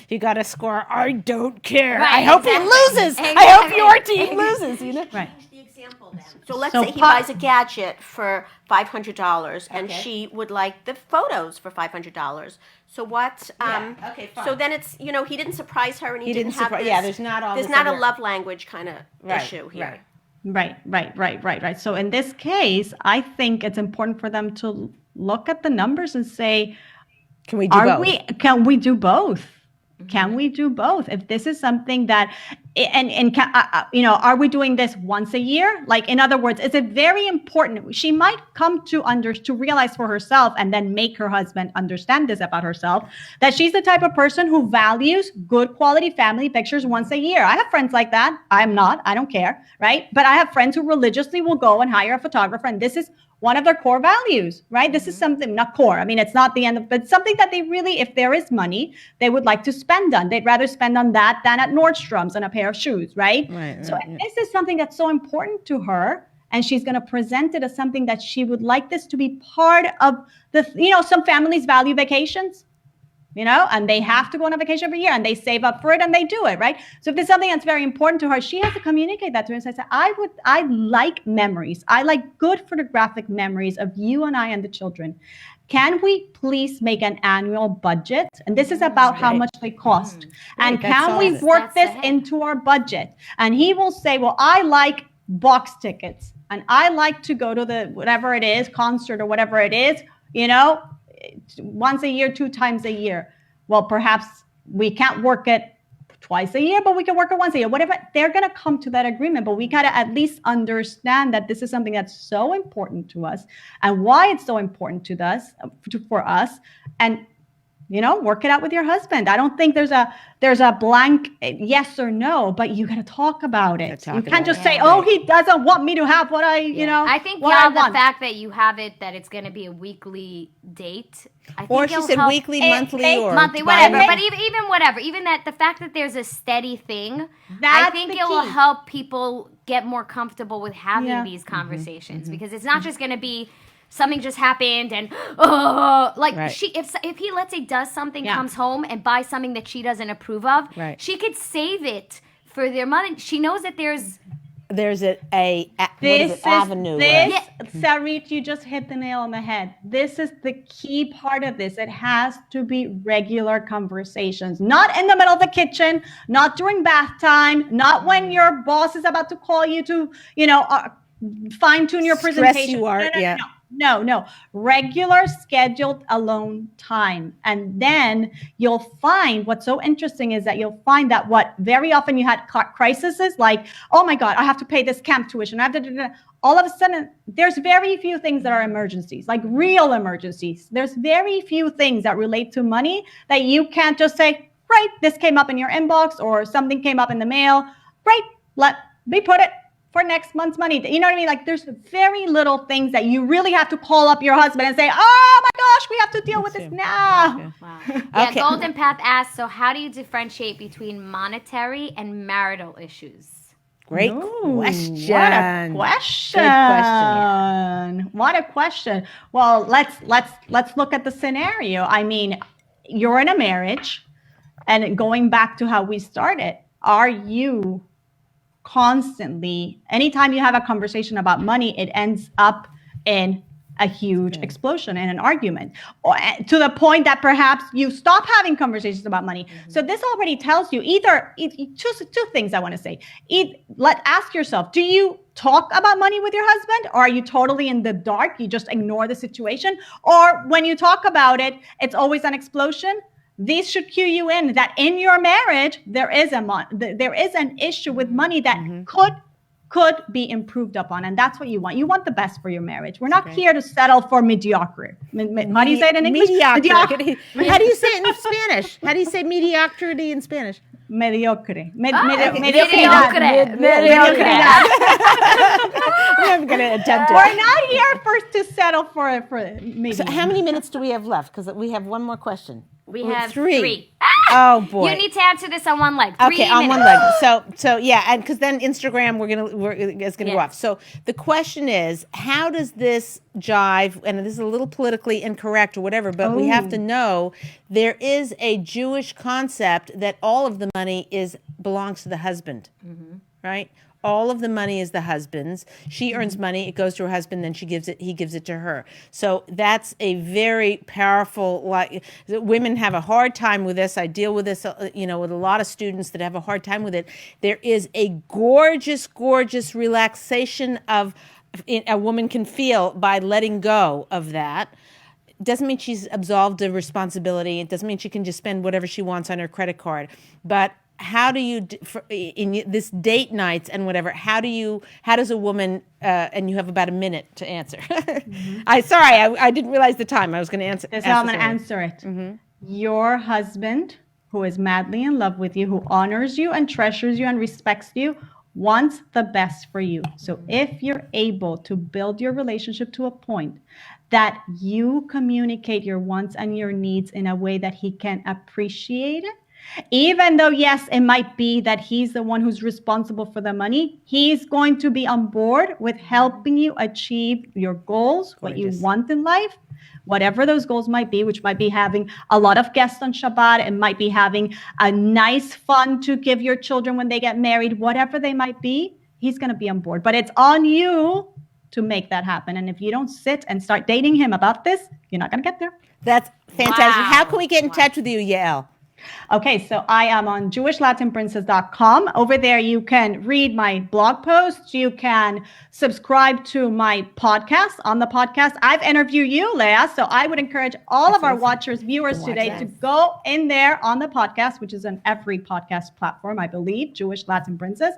S1: "You got to score. I don't care. I hope he loses. I hope your team loses."
S2: Right.
S4: The example then. So let's say he buys a gadget for $500, and she would like the photos for $500. So what?
S1: Fine.
S4: So then it's he didn't surprise her, and he didn't have this.
S1: Yeah, there's not all.
S4: There's not a love language kind of issue here.
S2: Right. So in this case, I think it's important for them to look at the numbers and say,
S1: can we do both?
S2: Can we do both? Can we do both? If this is something that, are we doing this once a year? Like, in other words, is it very important? She might come to realize for herself and then make her husband understand this about herself, that she's the type of person who values good quality family pictures once a year. I have friends like that. I'm not. I don't care, right? But I have friends who religiously will go and hire a photographer, and this is one of their core values, right? This is something, not core. I mean, it's not the end of, but something that they really, if there is money, they would like to spend on. They'd rather spend on that than at Nordstrom's on a pair of shoes, right? So this is something that's so important to her, and she's going to present it as something that she would like this to be part of the, some families value vacations. And they have to go on a vacation every year and they save up for it and they do it, right? So if there's something that's very important to her, she has to communicate that to her. So I like memories. I like good photographic memories of you and I and the children. Can we please make an annual budget? And this is about how much they cost. And can we work this into our budget? And he will say, well, I like box tickets and I like to go to the, whatever it is, concert or whatever it is, once a year, 2 times a year. Well, perhaps we can't work it twice a year, but we can work it once a year. Whatever, they're going to come to that agreement. But we got to at least understand that this is something that's so important to us and why it's so important to us, for us. And work it out with your husband. I don't think there's a blank yes or no, but you got to talk about it. You can't just say, "Oh, he doesn't want me to have what I
S3: think
S2: the
S3: fact that you have it, that it's going to be a weekly date. I think
S1: Or she said weekly, monthly, or
S3: monthly, whatever. But even whatever, even that the fact that there's a steady thing, I think it will help people get more comfortable with having these conversations because it's not just going to be something just happened and if he, let's say, does something, comes home and buys something that she doesn't approve of, she could save it for their mother. She knows that there's
S1: avenue.
S2: Sarit, you just hit the nail on the head. This is the key part of this. It has to be regular conversations, not in the middle of the kitchen, not during bath time, not when your boss is about to call you to, fine tune your presentation. No. Regular scheduled alone time. And then you'll find what's so interesting is that you'll find that what very often you had crises like, oh my God, I have to pay this camp tuition. I have to all of a sudden, there's very few things that are emergencies, like real emergencies. There's very few things that relate to money that you can't just say, right, this came up in your inbox or something came up in the mail. Right, let me put it for next month's money. You know what I mean? Like there's very little things that you really have to call up your husband and say, oh my gosh, we have to deal with this now.
S3: Okay. Wow. Yeah, Golden Path asks, so how do you differentiate between monetary and marital issues?
S1: Great question.
S2: What a question. Good question. What a question. Well, let's look at the scenario. I mean, you're in a marriage, and going back to how we started, are you constantly, anytime you have a conversation about money, it ends up in a huge explosion and an argument, or to the point that perhaps you stop having conversations about money. So this already tells you two things I want to say. Ask yourself, do you talk about money with your husband, or are you totally in the dark? You just ignore the situation, or when you talk about it, it's always an explosion. These should cue you in that in your marriage there is an issue with money that could be improved upon, and that's what you want. You want the best for your marriage. We're not here to settle for mediocrity. How do you say it in English?
S1: Mediocrity. How do you say it in Spanish? How do you say mediocrity in Spanish?
S2: Mediocrity.
S3: Mediocridad.
S1: I'm going to attempt it.
S2: We're not here to settle for maybe.
S1: So how many minutes do we have left? Because we have one more question.
S3: We have three.
S1: Oh boy!
S3: You need to answer this on one leg. 3
S1: Okay, on
S3: minutes.
S1: one leg. So yeah, and because then Instagram is gonna go off. So the question is, how does this jive? And this is a little politically incorrect or whatever, but we have to know there is a Jewish concept that all of the money belongs to the husband, right? All of the money is the husband's. She earns money, it goes to her husband, then he gives it to her. So that's a very powerful, women have a hard time with this. I deal with this, with a lot of students that have a hard time with it. There is a gorgeous, gorgeous relaxation a woman can feel by letting go of that. It doesn't mean she's absolved of responsibility. It doesn't mean she can just spend whatever she wants on her credit card. But how do you, in this date nights and whatever, how does a woman, and you have about a minute to answer. I didn't realize the time. I was going to answer.
S2: That's how I'm going to answer it. Your husband, who is madly in love with you, who honors you and treasures you and respects you, wants the best for you. So if you're able to build your relationship to a point that you communicate your wants and your needs in a way that he can appreciate it, even though, yes, it might be that he's the one who's responsible for the money, he's going to be on board with helping you achieve your goals, what you want in life, whatever those goals might be, which might be having a lot of guests on Shabbat. It might be having a nice fun to give your children when they get married, whatever they might be, he's going to be on board. But it's on you to make that happen. And if you don't sit and start dating him about this, you're not going to get there.
S1: That's fantastic. Wow. How can we get in touch with you, Yael?
S2: Okay, so I am on JewishLatinPrincess.com. Over there, you can read my blog posts. You can subscribe to my podcast. On the podcast, I've interviewed you, Leah. So I would encourage all of our watchers, viewers today to go in there on the podcast, which is on every podcast platform, I believe, Jewish Latin Princess,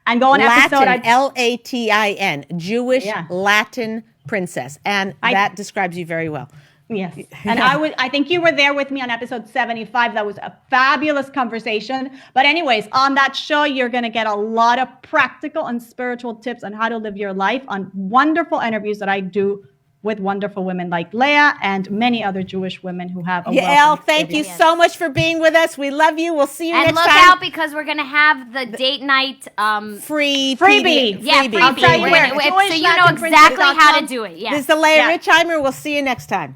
S2: and go on episode.
S1: Latin, Jewish Latin Princess. And that describes you very well.
S2: Yes. And I think you were there with me on episode 75. That was a fabulous conversation. But anyways, on that show, you're going to get a lot of practical and spiritual tips on how to live your life on wonderful interviews that I do with wonderful women like Leah and many other Jewish women who have a wealth
S1: Yael,
S2: of
S1: thank you
S2: experience.
S1: so much for being with us. We love you. We'll see you
S3: And
S1: next
S3: look
S1: time.
S3: out because we're gonna have the date night
S1: Freebie.
S3: Yeah,
S1: freebie.
S2: I'll tell you where.
S3: So you know exactly how to do it. Yeah.
S1: This is the Leah
S2: Yeah.
S1: Richeimer. We'll see you next time.